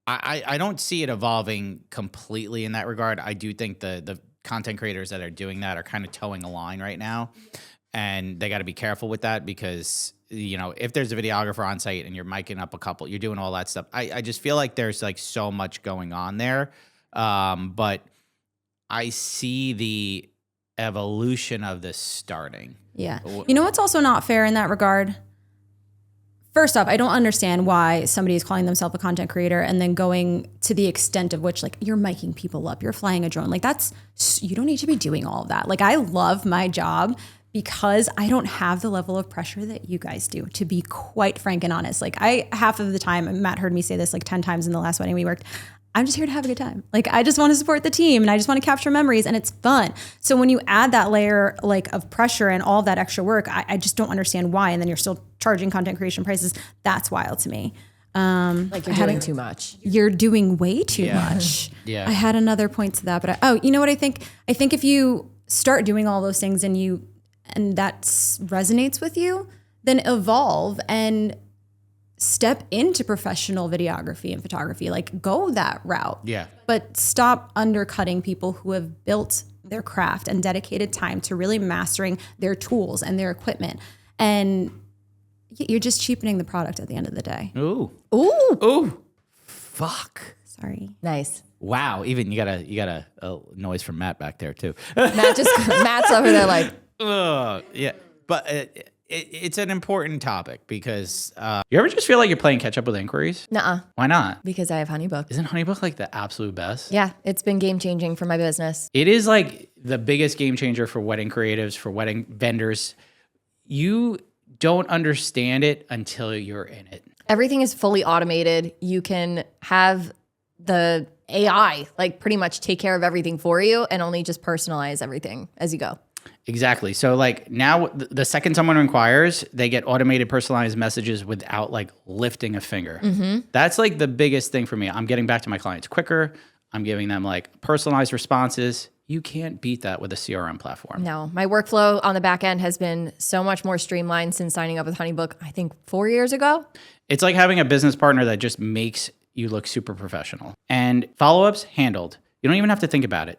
I don't see it evolving completely in that regard. I do think the content creators that are doing that are kind of towing a line right now. And they got to be careful with that because, if there's a videographer on site and you're miking up a couple, you're doing all that stuff. I just feel like there's like so much going on there. But I see the evolution of this starting. Yeah. You know what's also not fair in that regard? First off, I don't understand why somebody is calling themselves a content creator and then going to the extent of which like you're miking people up, you're flying a drone. Like you don't need to be doing all of that. Like I love my job because I don't have the level of pressure that you guys do, to be quite frank and honest. Like half of the time, Matt heard me say this like 10 times in the last wedding we worked, I'm just here to have a good time. Like I just want to support the team and I just want to capture memories and it's fun. So when you add that layer like of pressure and all of that extra work, I just don't understand why. And then you're still charging content creation prices. That's wild to me. Like you're doing too much. You're doing way too much. Yeah. I had another point to that, but you know what I think? I think if you start doing all those things and that resonates with you, then evolve and step into professional videography and photography. Like, go that route. Yeah. But stop undercutting people who have built their craft and dedicated time to really mastering their tools and their equipment. And you're just cheapening the product at the end of the day. Ooh. Ooh. Ooh. Fuck. Sorry. Nice. Wow. Even you got a noise from Matt back there too. Matt's over there like, Yeah. But it's an important topic because you ever just feel like you're playing catch up with inquiries? nuh-uh, Why not? because I have Honeybook. Isn't Honeybook like the absolute best? Yeah, it's been game changing for my business. It is like the biggest game changer for wedding creatives, for wedding vendors. You don't understand it until you're in it. Everything is fully automated. You can have the AI like pretty much take care of everything for you and only just personalize everything as you go. Exactly. So like now the second someone inquires, they get automated personalized messages without like lifting a finger. That's like the biggest thing for me. I'm getting back to my clients quicker. I'm giving them like personalized responses. You can't beat that with a CRM platform. No, my workflow on the back end has been so much more streamlined since signing up with Honeybook, I think 4 years ago. It's like having a business partner that just makes you look super professional. And follow-ups handled. You don't even have to think about it.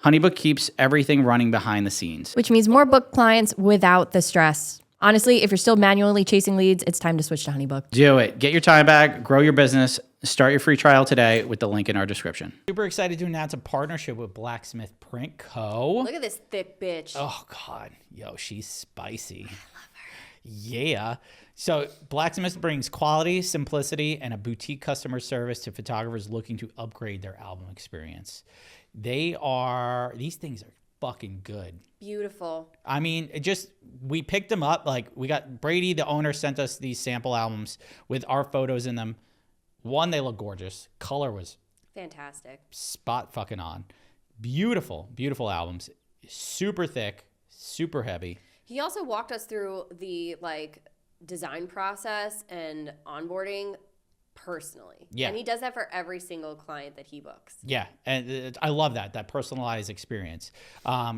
Honeybook keeps everything running behind the scenes. Which means more book clients without the stress. Honestly, if you're still manually chasing leads, it's time to switch to Honeybook. Do it. Get your time back, grow your business, start your free trial today with the link in our description. Super excited to announce a partnership with Blacksmith Print Co. Look at this thick bitch. Oh God, yo, she's spicy. I love her. Yeah. So Blacksmith brings quality, simplicity, and a boutique customer service to photographers looking to upgrade their album experience. These things are fucking good. Beautiful. I mean, we picked them up. Like, we got Brady, the owner, sent us these sample albums with our photos in them. One, they look gorgeous. Color was Fantastic. spot fucking on. Beautiful, beautiful albums. Super thick, super heavy. He also walked us through the design process and onboarding personally. Yeah. And he does that for every single client that he books. Yeah, and I love that personalized experience.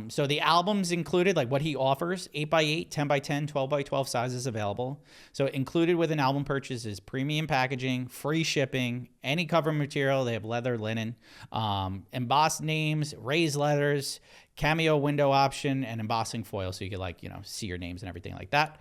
So the albums included, like what he offers, 8x8, 10x10, 12x12 sizes available. So included with an album purchase is premium packaging, free shipping, any cover material. They have leather, linen, embossed names, raised letters, cameo window option, and embossing foil so you can see your names and everything like that.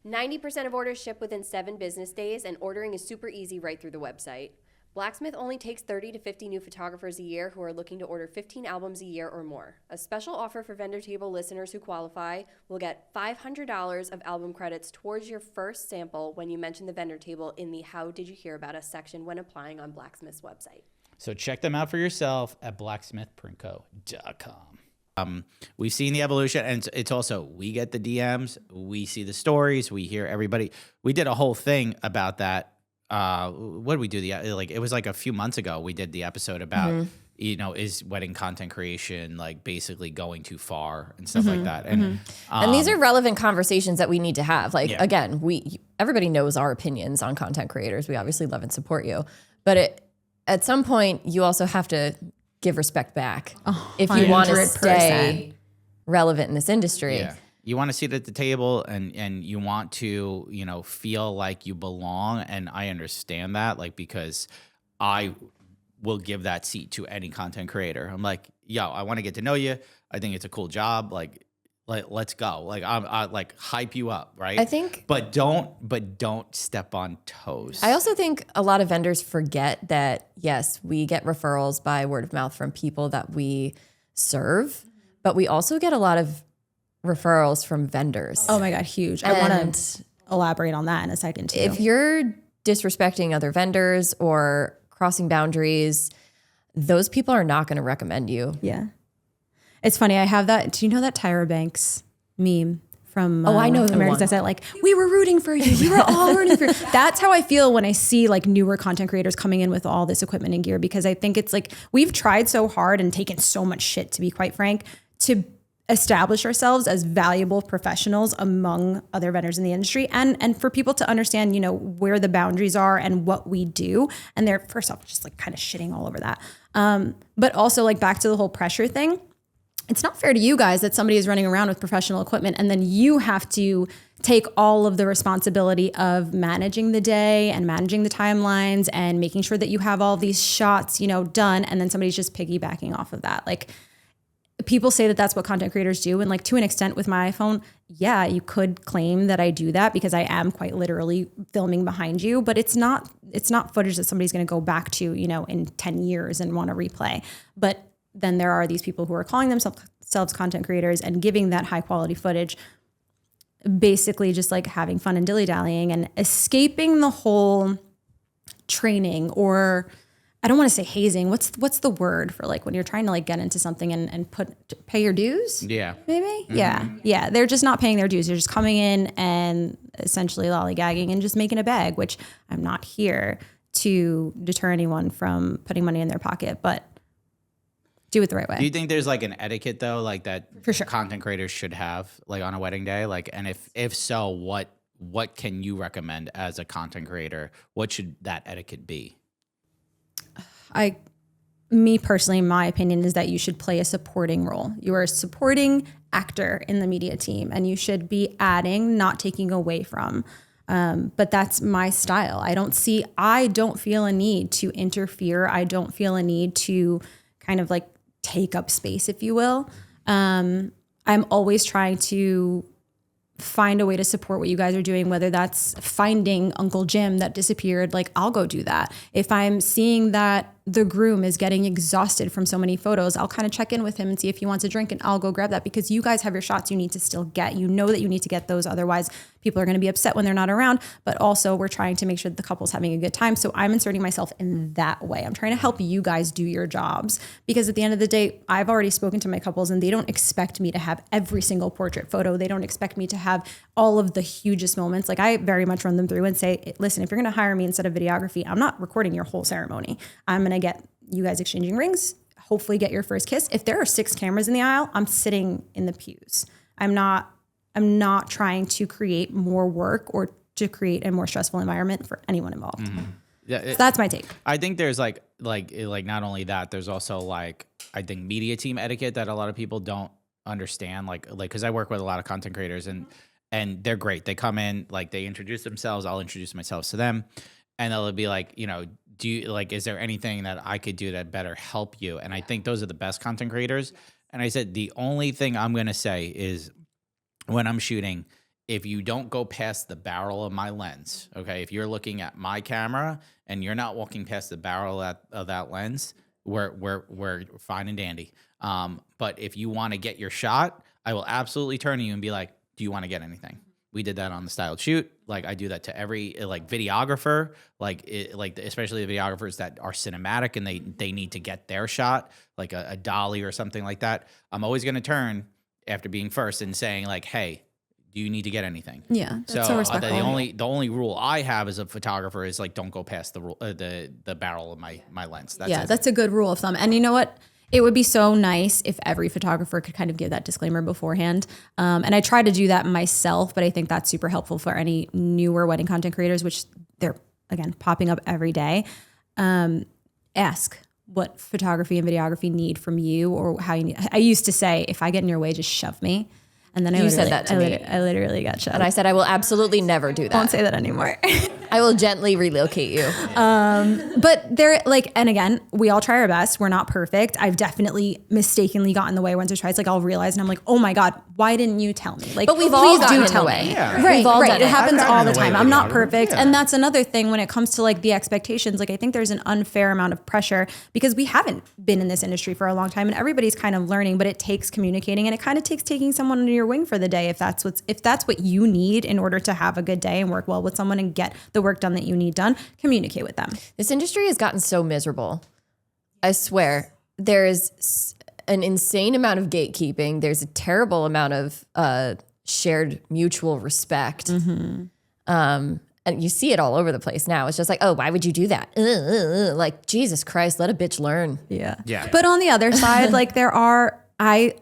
90% of orders ship within 7 business days, and ordering is super easy right through the website. Blacksmith only takes 30 to 50 new photographers a year who are looking to order 15 albums a year or more. A special offer for Vendor Table listeners who qualify will get $500 of album credits towards your first sample when you mention the Vendor Table in the How Did You Hear About Us section when applying on Blacksmith's website. So check them out for yourself at blacksmithprintco.com. We've seen the evolution, and it's also, we get the DMs, we see the stories, we hear everybody. We did a whole thing about that. What did we do? It was like a few months ago, we did the episode about, is wedding content creation, basically going too far and stuff like that. And these are relevant conversations that we need to have. Again, everybody knows our opinions on content creators. We obviously love and support you. But at some point, you also have to give respect back if you want to stay relevant in this industry. Yeah. You want to sit at the table and you want to, feel like you belong. And I understand that, because I will give that seat to any content creator. I'm like, yo, I want to get to know you. I think it's a cool job. Let's go. I hype you up, right? I think, but don't step on toes. I also think a lot of vendors forget that, yes, we get referrals by word of mouth from people that we serve, but we also get a lot of referrals from vendors. Oh my God, huge. I want to elaborate on that in a second too. If you're disrespecting other vendors or crossing boundaries, those people are not going to recommend you. Yeah. It's funny. I have that. Do you know that Tyra Banks meme from I know America's Next Top? We were rooting for you. We were all rooting for you. That's how I feel when I see newer content creators coming in with all this equipment and gear, because I think it's we've tried so hard and taken so much shit, to be quite frank, to establish ourselves as valuable professionals among other vendors in the industry, and for people to understand, where the boundaries are and what we do. And they're, first off, just kind of shitting all over that. But also back to the whole pressure thing. it's not fair to you guys that somebody is running around with professional equipment and then you have to take all of the responsibility of managing the day and managing the timelines and making sure that you have all these shots, done. And then somebody's just piggybacking off of that. Like, people say that that's what content creators do. And like, to an extent with my iPhone, yeah, you could claim that I do that because I am quite literally filming behind you, but it's not footage that somebody's going to go back to, in 10 years and want to replay. But then there are these people who are calling themselves content creators and giving that high quality footage, basically just like having fun and dilly-dallying and escaping the whole training, or I don't want to say hazing. What's the word for like when you're trying to like get into something and pay your dues? Yeah. Maybe? Mm-hmm. Yeah. They're just not paying their dues. They're just coming in and essentially lollygagging and just making a bag, which I'm not here to deter anyone from putting money in their pocket, but do it the right way. Do you think there's like an etiquette though, like that For sure. content creators should have like on a wedding day? Like, and if so, what can you recommend as a content creator? What should that etiquette be? Me personally, my opinion is that you should play a supporting role. You are a supporting actor in the media team and you should be adding, not taking away from. But that's my style. I don't feel a need to interfere. I don't feel a need to kind of like take up space, if you will. I'm always trying to find a way to support what you guys are doing, whether that's finding Uncle Jim that disappeared, like I'll go do that. If I'm seeing that the groom is getting exhausted from so many photos, I'll kind of check in with him and see if he wants a drink and I'll go grab that, because you guys have your shots you need to still get. You know that you need to get those. Otherwise, people are going to be upset when they're not around, but also we're trying to make sure that the couple's having a good time. So I'm inserting myself in that way. I'm trying to help you guys do your jobs, because at the end of the day, I've already spoken to my couples and they don't expect me to have every single portrait photo. They don't expect me to have all of the hugest moments. Like, I very much run them through and say, listen, if you're going to hire me instead of videography, I'm not recording your whole ceremony. I'm going to get you guys exchanging rings, hopefully get your first kiss. If there are 6 cameras in the aisle, I'm sitting in the pews. I'm not trying to create more work or to create a more stressful environment for anyone involved. Mm-hmm. Yeah, so that's my take. I think there's like not only that, there's also like, I think media team etiquette that a lot of people don't understand. Like, cause I work with a lot of content creators and they're great. They come in, like they introduce themselves. I'll introduce myself to them and they'll be like, is there anything that I could do to better help you? And I think those are the best content creators. And I said, the only thing I'm going to say is when I'm shooting, if you don't go past the barrel of my lens, okay, if you're looking at my camera and you're not walking past the barrel of that lens, we're fine and dandy. But if you want to get your shot, I will absolutely turn to you and be like, do you want to get anything? We did that on the styled shoot. Like, I do that to every videographer, especially the videographers that are cinematic and they need to get their shot, like a dolly or something like that. I'm always going to turn after being first and saying like, hey, do you need to get anything? Yeah, that's so respectful. The only rule I have as a photographer is like, don't go past the barrel of my lens. That's a good rule of thumb. And you know what? It would be so nice if every photographer could kind of give that disclaimer beforehand. And I try to do that myself, but I think that's super helpful for any newer wedding content creators, which they're, again, popping up every day. Ask what photography and videography need from you, or how you need. I used to say, if I get in your way, just shove me. And then you said that to me. I literally got shoved. And I said, I will absolutely never do that. Won't say that anymore. I will gently relocate you. But they're like, and again, we all try our best. We're not perfect. I've definitely mistakenly gotten in the way once or twice. Like, I'll realize and I'm like, oh my God, why didn't you tell me? Like, but we've all gotten in the me. way. Yeah. Right, we've all right. done It happens all the time. I'm not perfect. Yeah. And that's another thing when it comes to like the expectations. Like, I think there's an unfair amount of pressure because we haven't been in this industry for a long time and everybody's kind of learning, but it takes communicating and it kind of takes taking someone under your wing for the day. If that's what you need in order to have a good day and work well with someone and get the work done that you need done, communicate with them. This industry has gotten so miserable. I swear, there is an insane amount of gatekeeping. There's a terrible amount of shared mutual respect. Mm-hmm. And you see it all over the place now. It's just like, oh, why would you do that? Like, Jesus Christ, let a bitch learn. Yeah. Yeah. But on the other side, like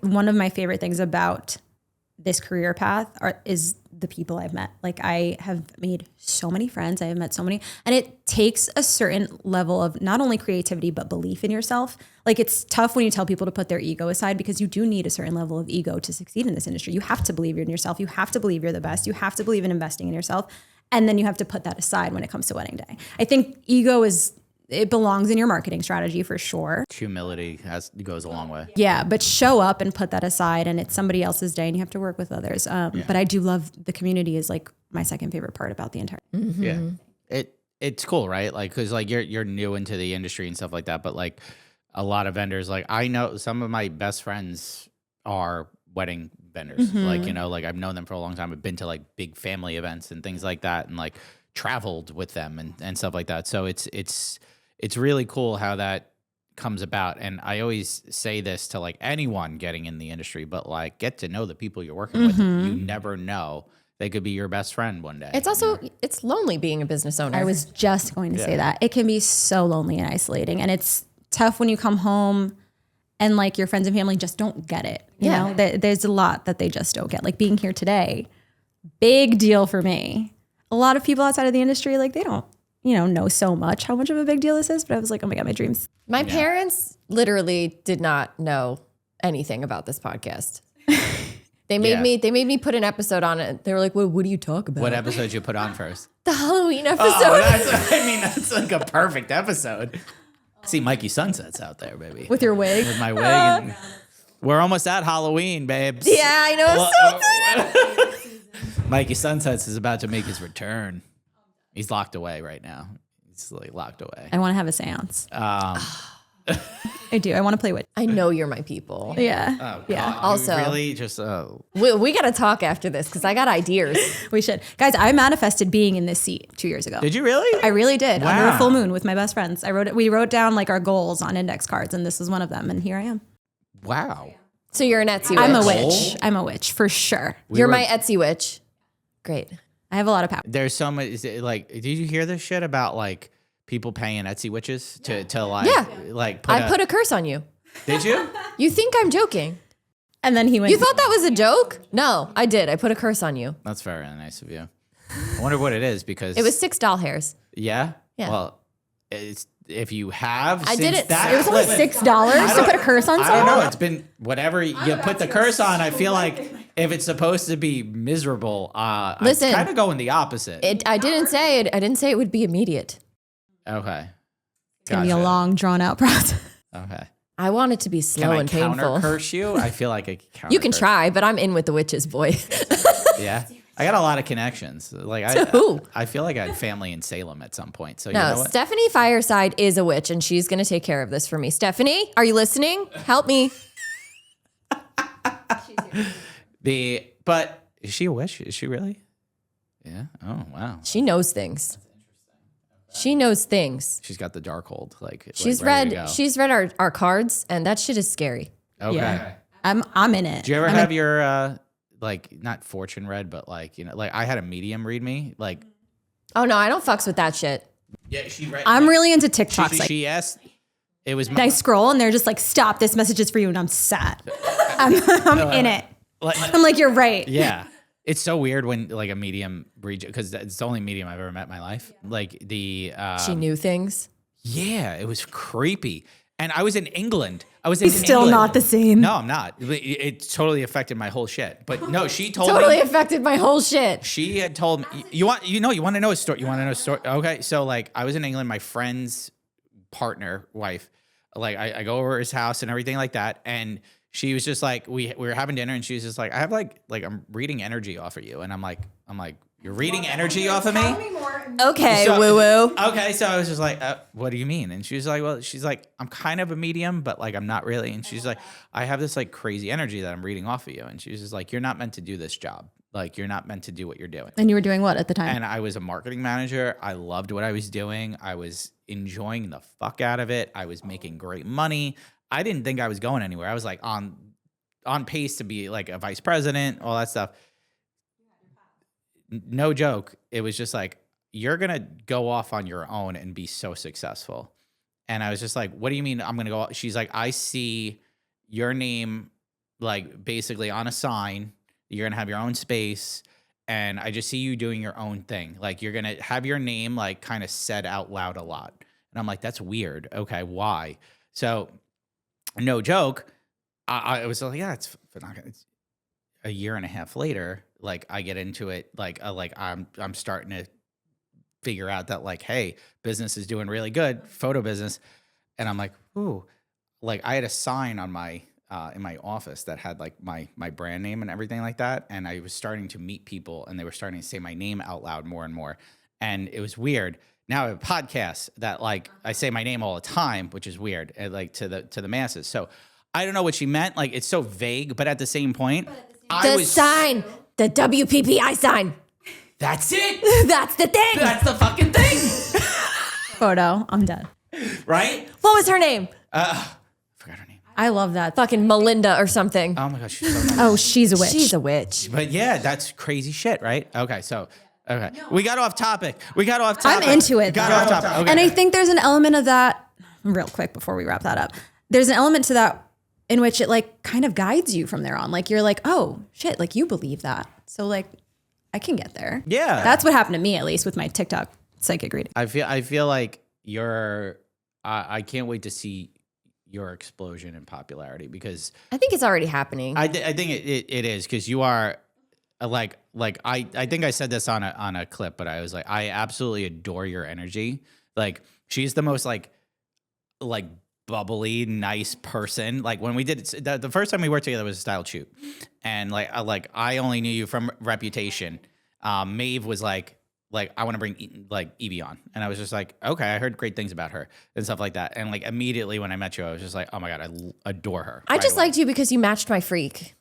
one of my favorite things about this career path is the people I've met. Like I have made so many friends. I have met so many, and it takes a certain level of not only creativity, but belief in yourself. Like it's tough when you tell people to put their ego aside because you do need a certain level of ego to succeed in this industry. You have to believe in yourself. You have to believe you're the best. You have to believe in investing in yourself. And then you have to put that aside when it comes to wedding day. I think it belongs in your marketing strategy for sure. Humility goes a long way. Yeah, but show up and put that aside, and it's somebody else's day, and you have to work with others. But I do love the community is like my second favorite part about the entire. Yeah, it's cool, right? Like because like you're new into the industry and stuff like that, but like a lot of vendors, like I know some of my best friends are wedding vendors. Like like I've known them for a long time. I've been to like big family events and things like that, and like traveled with them and stuff like that. So it's really cool how that comes about. And I always say this to like anyone getting in the industry, but like get to know the people you're working with. You never know. They could be your best friend one day. It's also, it's lonely being a business owner. I was just going to say that. It can be so lonely and isolating. And it's tough when you come home and like your friends and family just don't get it. You know, there's a lot that they just don't get. Like being here today, big deal for me. A lot of people outside of the industry, like they don't, know so much how much of a big deal this is. But I was like, oh my God, my dreams. My parents literally did not know anything about this podcast. They made me put an episode on it. They were like, "What do you talk about?" What episode did you put on first? The Halloween episode. That's like a perfect episode. See Mikey Sunsets out there, baby. With your wig. With my wig. And we're almost at Halloween, babes. Yeah, I know. It's so good. Mikey Sunsets is about to make his return. He's locked away right now. He's like locked away. I want to have a seance. I do. I want to play with. I know you're my people. Yeah. Oh, yeah. God. Also, really just we got to talk after this because I got ideas. We should. Guys, I manifested being in this seat 2 years ago. Did you really? I really did. Wow. Under a full moon with my best friends. We wrote down like our goals on index cards, and this was one of them. And here I am. Wow. So you're an Etsy witch. I'm a witch. I'm a witch for sure. You're my Etsy witch. Great. I have a lot of power. There's so much. Is it like, did you hear this shit about like people paying Etsy witches to like like put a curse on you. Did you? You think I'm joking? And then he went. You thought that was a joke? No, I did. I put a curse on you. That's very nice of you. I wonder what it is because it was 6 doll hairs. Yeah. Yeah. Well, it's if you have. I did it. It was only $6 to put a curse on. I don't know. It's been whatever you put the curse on. I feel like if it's supposed to be miserable, listen, I'm kind of going the opposite. I didn't say it. I didn't say it would be immediate. Okay. It's gonna be a long, drawn out process. Okay. I want it to be slow and painful. Can I counter curse you? I feel like I can counter. You can try, but I'm in with the witches, boy. Yeah. I got a lot of connections. Like who? I feel like I had family in Salem at some point. So no, you know what? Stephanie Fireside is a witch, and she's going to take care of this for me. Stephanie, are you listening? Help me. But is she a witch? Is she really? Yeah. Oh wow. She knows things. She knows things. She's got the dark hold. She's read our cards, and that shit is scary. Okay. Yeah. I'm in it. Do you ever have your like not fortune read, but like like I had a medium read me like. Oh no, I don't fucks with that shit. Yeah, she read. I'm really into TikTok. She asked. It was. I scroll and they're just like, "Stop! This message is for you," and I'm sad. I'm in it. I'm like, "You're right." Yeah. It's so weird when like a medium reads because it's the only medium I've ever met in my life. Like the she knew things. Yeah, it was creepy. And I was in England. He's still not the same. No, I'm not. It totally affected my whole shit. But no, she told totally me. affected my whole shit. She had told me, you want to know a story. You want to know a story? Okay. So like I was in England, my friend's partner, wife, like I go over his house and everything like that. And she was just like, we were having dinner and she was just like, I have like I'm reading energy off of you. And I'm like, you're reading energy off of me? Okay, So- woo woo. Okay, so I was just like, what do you mean? And she was like, well, I'm kind of a medium, but like I'm not really. And she's like, I have this like crazy energy that I'm reading off of you. And she was just like, you're not meant to do this job. Like you're not meant to do what you're doing. And you were doing what at the time? And I was a marketing manager. I loved what I was doing. I was enjoying the fuck out of it. I was making great money. I didn't think I was going anywhere. I was like on pace to be like a vice president, all that stuff. No joke. It was just like, you're going to go off on your own and be so successful. And I was just like, what do you mean I'm going to go? She's like, I see your name like basically on a sign You're going to have your own space. And I just see you doing your own thing. Like you're going to have your name like kind of said out loud a lot. And I'm like, that's weird. Okay, why? So no joke. I was like, yeah, it's a year and a half later. Like I get into it. Like I'm starting to figure out that like, hey, business is doing really good, photo business. And I'm like, ooh, like I had a sign on my, in my office that had like my brand name and everything like that. And I was starting to meet people and they were starting to say my name out loud more and more. And it was weird. Now I have a podcast that like I say my name all the time, which is weird, like to the masses. So I don't know what she meant. Like it's so vague, but at the same point, sign, the WPPI sign. That's it. That's the thing. That's the fucking thing. Photo. I'm dead. Right? What was her name? Forgot her name. I love that. Fucking Melinda or something. Oh my gosh, she's so nice. Oh, she's a witch. She's a witch. But yeah, that's crazy shit, right? Okay, so we got off topic. I'm into it. Got off topic. Okay. And I think there's an element of that, real quick before we wrap that up. There's an element to that in which it like kind of guides you from there on. Like you're like, oh shit, like you believe that. So like I can get there. Yeah. That's what happened to me, at least with my TikTok psychic reading. I feel like I can't wait to see your explosion in popularity because I think it's already happening. I think it is because you are like I think I said this on a clip, but I was like, I absolutely adore your energy. Like she's the most like bubbly, nice person. Like when we did the first time we worked together was a style shoot, and I only knew you from Reputation. Maeve was like I want to bring like Yvie on, and I was just like, okay, I heard great things about her and stuff like that. And like immediately when I met you, I was just like, oh my god, I adore her. I just liked you because you matched my freak.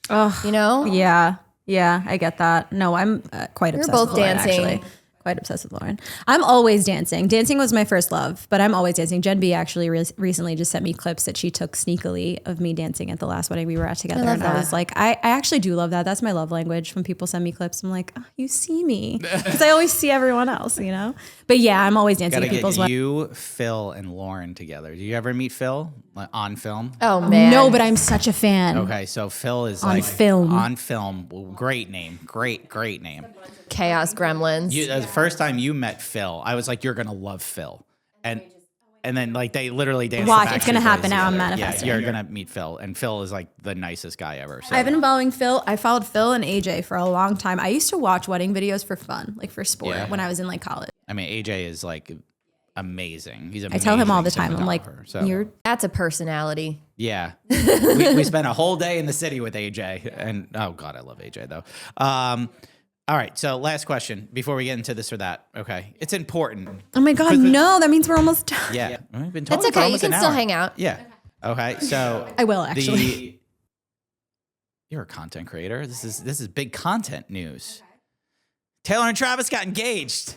Oh, you know? Yeah, I get that. No, I'm quite obsessed. We're both with Lauren, dancing. actually. Quite obsessed with Lauren. I'm always dancing. Dancing was my first love, but I'm always dancing. Jen B actually recently just sent me clips that she took sneakily of me dancing at the last wedding we were at together. And I was like, I actually do love that. That's my love language. When people send me clips, I'm like, oh, you see me. Because I always see everyone else, you know? But yeah, I'm always dancing at people's weddings. You, Phil, and Lauren together. Do you ever meet Phil on film? Oh, man. No, but I'm such a fan. Okay, so Phil is on film. On film. Well, great name. Great name. Chaos Gremlins. The first time you met Phil, I was like, you're going to love Phil. And then like they literally danced. Watch, it's going to happen now. I'm together. manifesting. Yeah, you're going to meet Phil. And Phil is like the nicest guy ever. So. I've been following Phil. I followed Phil and AJ for a long time. I used to watch wedding videos for fun, like for sport when I was in like college. I mean, AJ is like amazing. He's amazing. I tell him all the time. I'm like, that's a personality. Yeah. we spent a whole day in the city with AJ. And oh God, I love AJ though. All right, so last question before we get into this or that. Okay, it's important. Oh my God, no! That means we're almost done. Yeah, we've been talking It's for okay. You almost can an still hour. hang out. Yeah. Okay, so I will actually. You're a content creator. This is big content news. Taylor and Travis got engaged.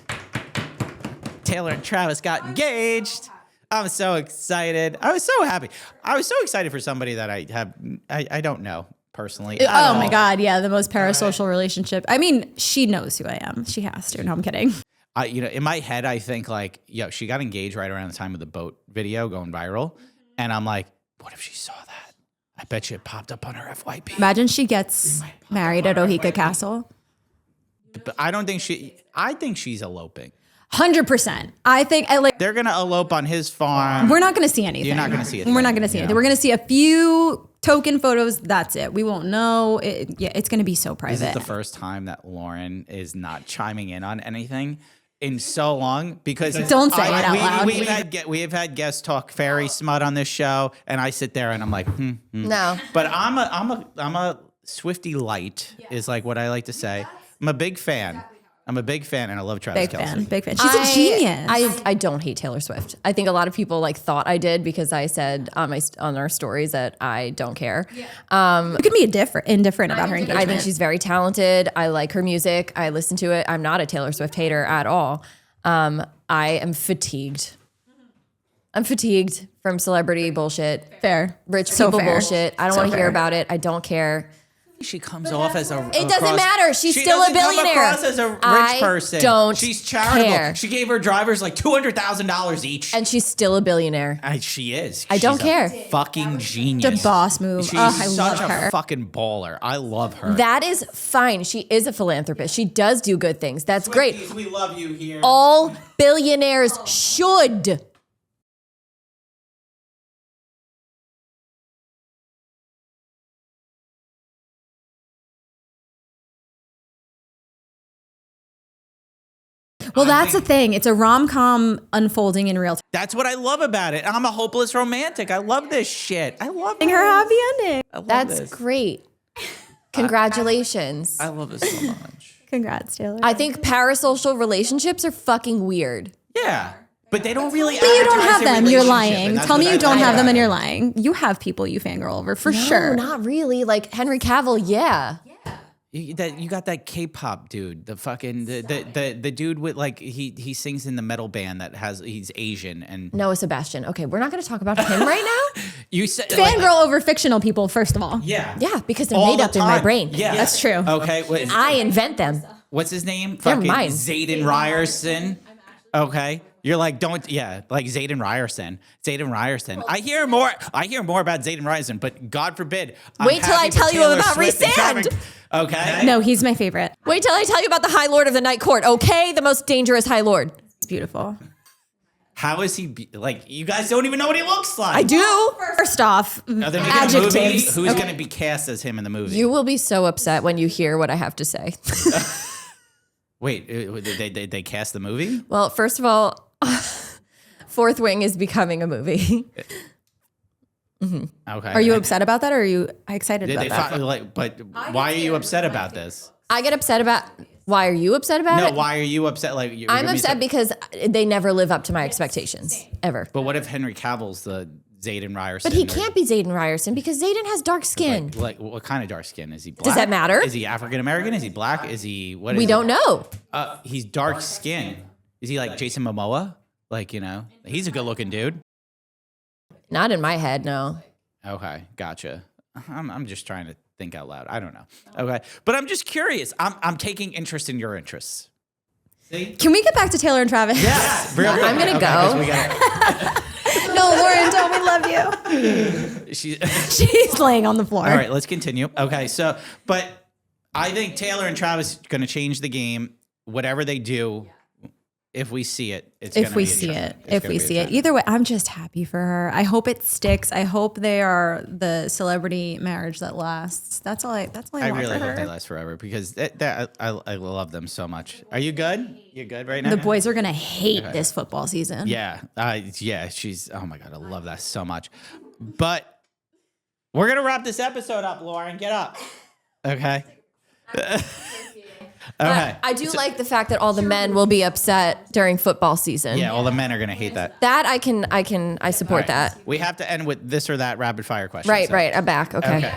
I'm so excited. I was so happy. I was so excited for somebody that I don't know. Personally. Oh my God. Yeah. The most parasocial relationship. I mean, she knows who I am. She has to. No, I'm kidding. In my head, I think like, she got engaged right around the time of the boat video going viral. And I'm like, what if she saw that? I bet you it popped up on her FYP. Imagine she gets married at Ohika Castle. But I think she's eloping. 100%. I think they're going to elope on his farm. We're not going to see anything. You're not going to see it. We're not going to see anything. We're going to see a few token photos. That's it. We won't know. It's going to be so private. This is the first time that Lauren is not chiming in on anything in so long because don't say it out loud. We've had guests talk fairy smut on this show, and I sit there and I'm like, No. But I'm a Swiftie light is like what I like to say. I'm a big fan. And I love Travis Kelce. Big fan. She's a genius. I don't hate Taylor Swift. I think a lot of people like thought I did because I said on our stories that I don't care. Yeah. You can be indifferent about her engagement. I think she's very talented. I like her music. I listen to it. I'm not a Taylor Swift hater at all. I am fatigued. I'm fatigued from celebrity bullshit. Fair. Rich people bullshit. I don't want to hear about it. I don't care. She comes off as a. It doesn't matter. She's still a billionaire. She doesn't come across as a rich person. Don't She's charitable. care. She gave her drivers like $200,000 each. And she's still a billionaire. She is. I don't She's care. A fucking genius. The boss move. She's I love such her. a fucking baller. I love her. That is fine. She is a philanthropist. She does do good things. That's great. Swifties, we love you here. All billionaires should. Well, that's the thing. It's a rom-com unfolding in real time. That's what I love about it. I'm a hopeless romantic. I love this shit. I love Her happy ending. I love That's this. great. Congratulations. I love this so much. Congrats, Taylor. I think parasocial relationships are fucking weird. Yeah. But they don't really But you don't advertise have their them. You're relationship, lying. and that's Tell me what you I don't like have them about and it. you're lying. You have people you fangirl over for sure. No, not really. Like Henry Cavill, yeah. You got that K-pop dude, the fucking the dude with like he sings in the metal band that he's Asian and Noah Sebastian. Okay, we're not going to talk about him right now. you said Fangirl over fictional people, first of all. yeah Yeah, because they're All made the up in my time. brain. Yeah, That's true. Okay, I invent them. what's his name? They're Fucking mine. Zayden Ryerson. Okay. You're like, like Zayden Ryerson. I hear more about Zayden Ryerson, but God forbid. Wait till I tell you about Swift and Resand. Traffic. Okay. No, he's my favorite. Wait till I tell you about the High Lord of the Night Court, okay? The most dangerous High Lord. It's beautiful. How is he, like, you guys don't even know what he looks like. I do. First off, Are they making a movie? adjectives. Who's going to be cast as him in the movie? You will be so upset when you hear what I have to say. Wait, they cast the movie? Well, first of all, Fourth Wing is becoming a movie. Okay. Are you upset about that or are you excited about that? But why are you upset about this? I get upset about. Why are you upset about No, it? why are you upset? Like I'm upset because they never live up to my expectations ever. But what if Henry Cavill's the Zayden Ryerson? But he can't be Zayden Ryerson because Zayden has dark skin. Like what kind of dark skin is he? Black? Does that matter? Is he African American? Is he black? Is he what? We don't know. He's dark skin. Is he like Jason Momoa? Like he's a good looking dude. Not in my head, no. Okay, gotcha. I'm just trying to think out loud. I don't know. Okay, but I'm just curious. I'm taking interest in your interests. See? Can we get back to Taylor and Travis? Yes, real quick. I'm gonna Okay, go. 'cause we gotta- No, Lauren, don't we love you? She's laying on the floor. All right, let's continue. Okay, so, but I think Taylor and Travis are going to change the game. Whatever they do, if we see it, it's going If to we be see a it. trend. It's If gonna we be a see it. trend. Either way, I'm just happy for her. I hope it sticks. I hope they are the celebrity marriage that lasts. That's all I I want really for hope they her. last forever because I love them so much. Are you good? You good right now? The boys are going to hate this football season. Yeah, she's. Oh my god, I love that so much. But we're gonna wrap this episode up, Lauren. Get up. Okay. Okay. I do like the fact that all the men will be upset during football season. Yeah, all the men are gonna hate that. That I support All right. that. We have to end with this or that rapid fire question. Right, so- right. I'm back. Okay. Okay.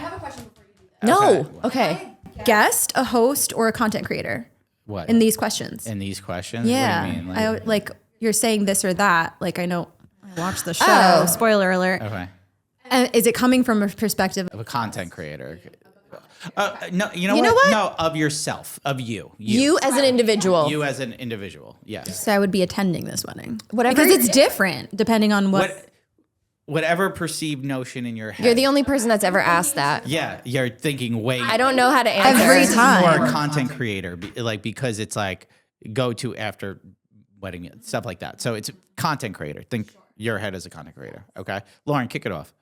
No. Okay. Guest, a host, or a content creator What? in these questions. In these questions? Yeah. What do you mean? I like you're saying this or that. Like I know I watched the show. Oh. Spoiler alert. Okay. Is it coming from a perspective? Of a content creator. No, you know You what? know what? No, of yourself, of you. You as an individual. You as an individual. Yes. So I would be attending this wedding. Whatever- Because it's different depending on Whatever perceived notion in your head. You're the only person that's ever asked that. Yeah, you're thinking way. I don't know how to answer. Every time. You are a content creator, because it's like go to after wedding stuff like that. So it's content creator. Think your head as a content creator. Okay, Lauren, kick it off.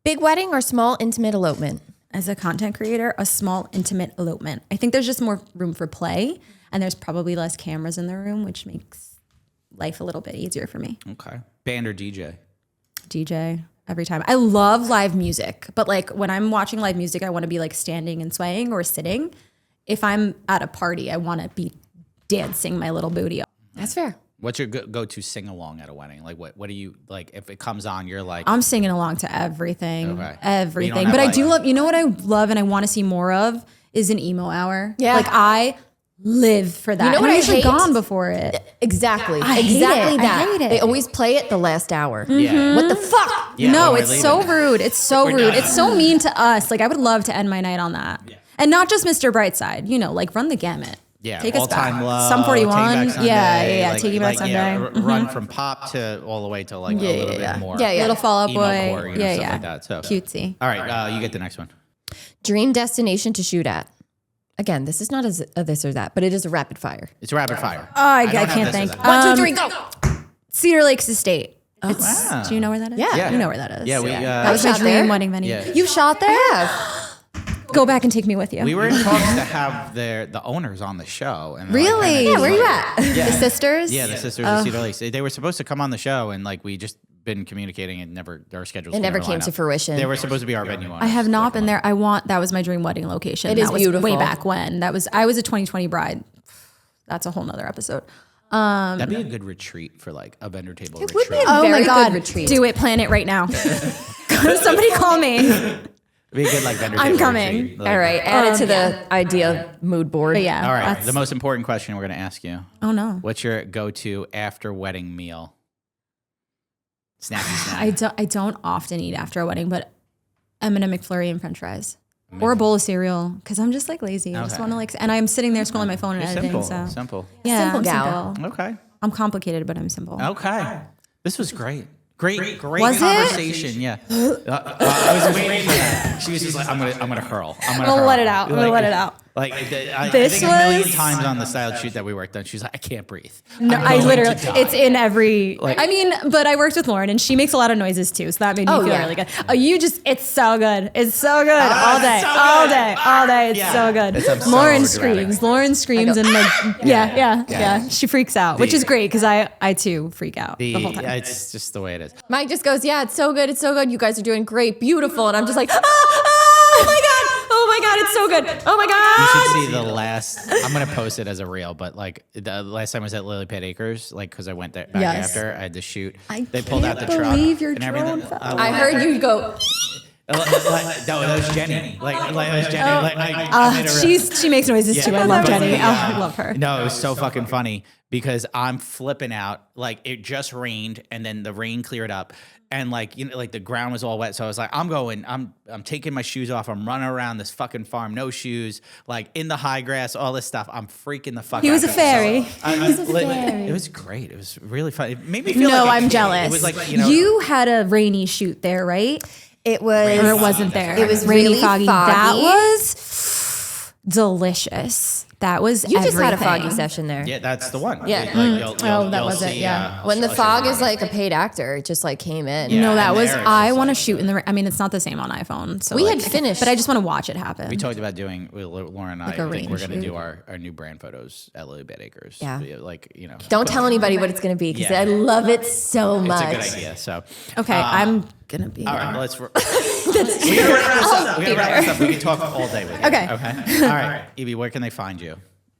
Big wedding or small intimate elopement? as a content creator, a small intimate elopement. I think there's just more room for play and there's probably less cameras in the room, which makes life a little bit easier for me. Okay. Band or DJ? DJ every time. I love live music, but like when I'm watching live music, I want to be like standing and swaying or sitting. If I'm at a party, I want to be dancing my little booty off. That's fair. What's your go-to sing-along at a wedding? Like, what do you, like, if it comes on, you're like... I'm singing along to everything, Okay. everything. have, But I like- do love, you know what I love and I want to see more of is an emo hour. Yeah. Like I live for that. You know And what I'm I usually hate? gone before it. Exactly. I hate exactly it. I that. hate it. They always play it the last hour. Yeah. What the fuck? Yeah, No, when we're it's so leaving. rude. It's so We're rude. done. It's so mean to us. Like I would love to end my night on that. And not just Mr. Brightside, you know, like run the gamut. Yeah, Take us all time back. low. Sum 41. Take Back Sunday, Yeah. Taking Back Sunday. Run from pop to all the way to like a little bit more. Yeah, yeah. Little Fall Out emo Boy. core, you know, stuff like that. So Cutesy. all right, you get the next one. Dream destination to shoot at. Again, this is not a this or that, but it is a rapid fire. It's rapid fire. Oh, I don't have can't this think. as a- 1, 2, 3, go. Cedar Lakes Estate. Wow. Do you know where that is? Yeah. You know where that is. Yeah, That was I my shot dream there. wedding venue. Yeah. You shot there? Yeah. Go back and take me with you. We were in talks to have the owners on the show. And they're like, Really? kinda Yeah, just where you like- at? Yeah. The sisters? Yeah, the sisters of Cedar Lakes. They were supposed to come on the show, and like we just been communicating, and never our schedules. It never never came line to up. fruition. They were supposed to be our venue owners. I have not been there. That was my dream wedding location. It is that was beautiful. way back when. I was a 2020 bride. That's a whole nother episode. That'd be a good retreat for like a vendor table It retreat. would be a Oh very my God. good retreat. Do it. Plan it right now. Somebody call me. It'd be a good like vendor I'm table coming. retreat. Like, All right, add it to the idea mood board. But yeah. All right. that's- The most important question we're going to ask you. Oh no. What's your go-to after wedding meal? Snacky snack. I don't often eat after a wedding, but M&M McFlurry and French fries. Or a bowl of cereal, because I'm just like lazy. I just Okay. want to like, and I'm sitting there scrolling my phone and You're editing. simple. So Simple. yeah, Simple I'm gal. simple. Okay. I'm complicated, but I'm simple. Okay. This was great. Great Was it? conversation. Yeah. I was waiting for that. She was just like, I'm gonna hurl. I'm gonna gonna hurl. let it out. I'm gonna let it out. Like I This think a million was- times on the styled shoot that we worked on, she's like, I can't breathe. No, I'm I going literally, to die. it's in every, Like- I mean, but I worked with Lauren and she makes a lot of noises too. So that made me Oh, feel yeah. really good. Oh, it's so good. It's so good. All it's day, so all good. day, all day. It's Yeah. so good. I'm so Lauren overdramatic. screams. Lauren screams and like, yeah. She freaks out, which is great because I too freak out the whole time. Yeah, it's just the way it is. Mike just goes, yeah, it's so good. It's so good. You guys are doing great. Beautiful. And I'm just like, oh my God. Oh my God. It's so good. Oh my You should God. see the last. I'm gonna post it as a reel, but like the last time I was at Lily Pad Acres, like because I went there back Yes. after I had to shoot. I They pulled out the can't truck believe your and everything. drone fell. I heard you go, That was Jenny. Like that was Jenny. Like I made a reel. She makes noises too. I love Jenny. I love her. No, it was so fucking funny because I'm flipping out. Like it just rained and then the rain cleared up and like like the ground was all wet. So I was like, I'm taking my shoes off. I'm running around this fucking farm, no shoes, like in the high grass, all this stuff. I'm freaking the fuck out. He was a fairy. It was great. It was really fun. It made me feel No, like a I'm kid. jealous. It was like you had a rainy shoot there, right? it was, Or it wasn't there. It was rainy, really foggy. That foggy. was delicious. That was you just had a everything. foggy session there. Yeah, that's the one. Yeah. That was it, yeah. When the fog is like a paid actor, it just like came in. Yeah. No, that and was. there it's I just want to like- shoot in the. I mean, it's not the same on iPhone. So We like, had finished. but I just want to watch it happen. We talked about doing with Lauren and Like I a think we're rain going to shoot. do our new brand photos at Lily Bed Acres. Yeah. Like Don't tell anybody what it's going to be because Yeah. I love it so It's much. a good idea. So Okay, I'm gonna be. all right, there. let's. We gotta wrap this up. We gotta wrap this up. We can talk all day with you. Okay. Okay. All right, Yvie, where can they find you?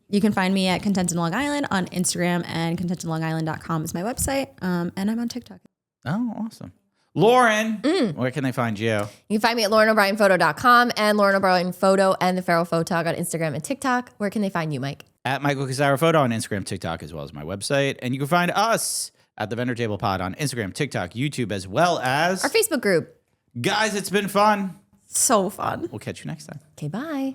You can find me at Content in Long Island on Instagram, and contentinlongisland.com is my website. And I'm on TikTok. Oh, awesome. Lauren, where can they find you? You can find me at LaurenO'BrienPhoto.com and Lauren O'Brien Photo and the Feral Photog on Instagram and TikTok. Where can they find you, Mike? At Michael Casaro Photo on Instagram, TikTok, as well as my website. And you can find us at the Vendor Table Pod on Instagram, TikTok, YouTube, as well as Our Facebook group. guys. It's been fun. So fun. We'll catch you next time. Okay, bye.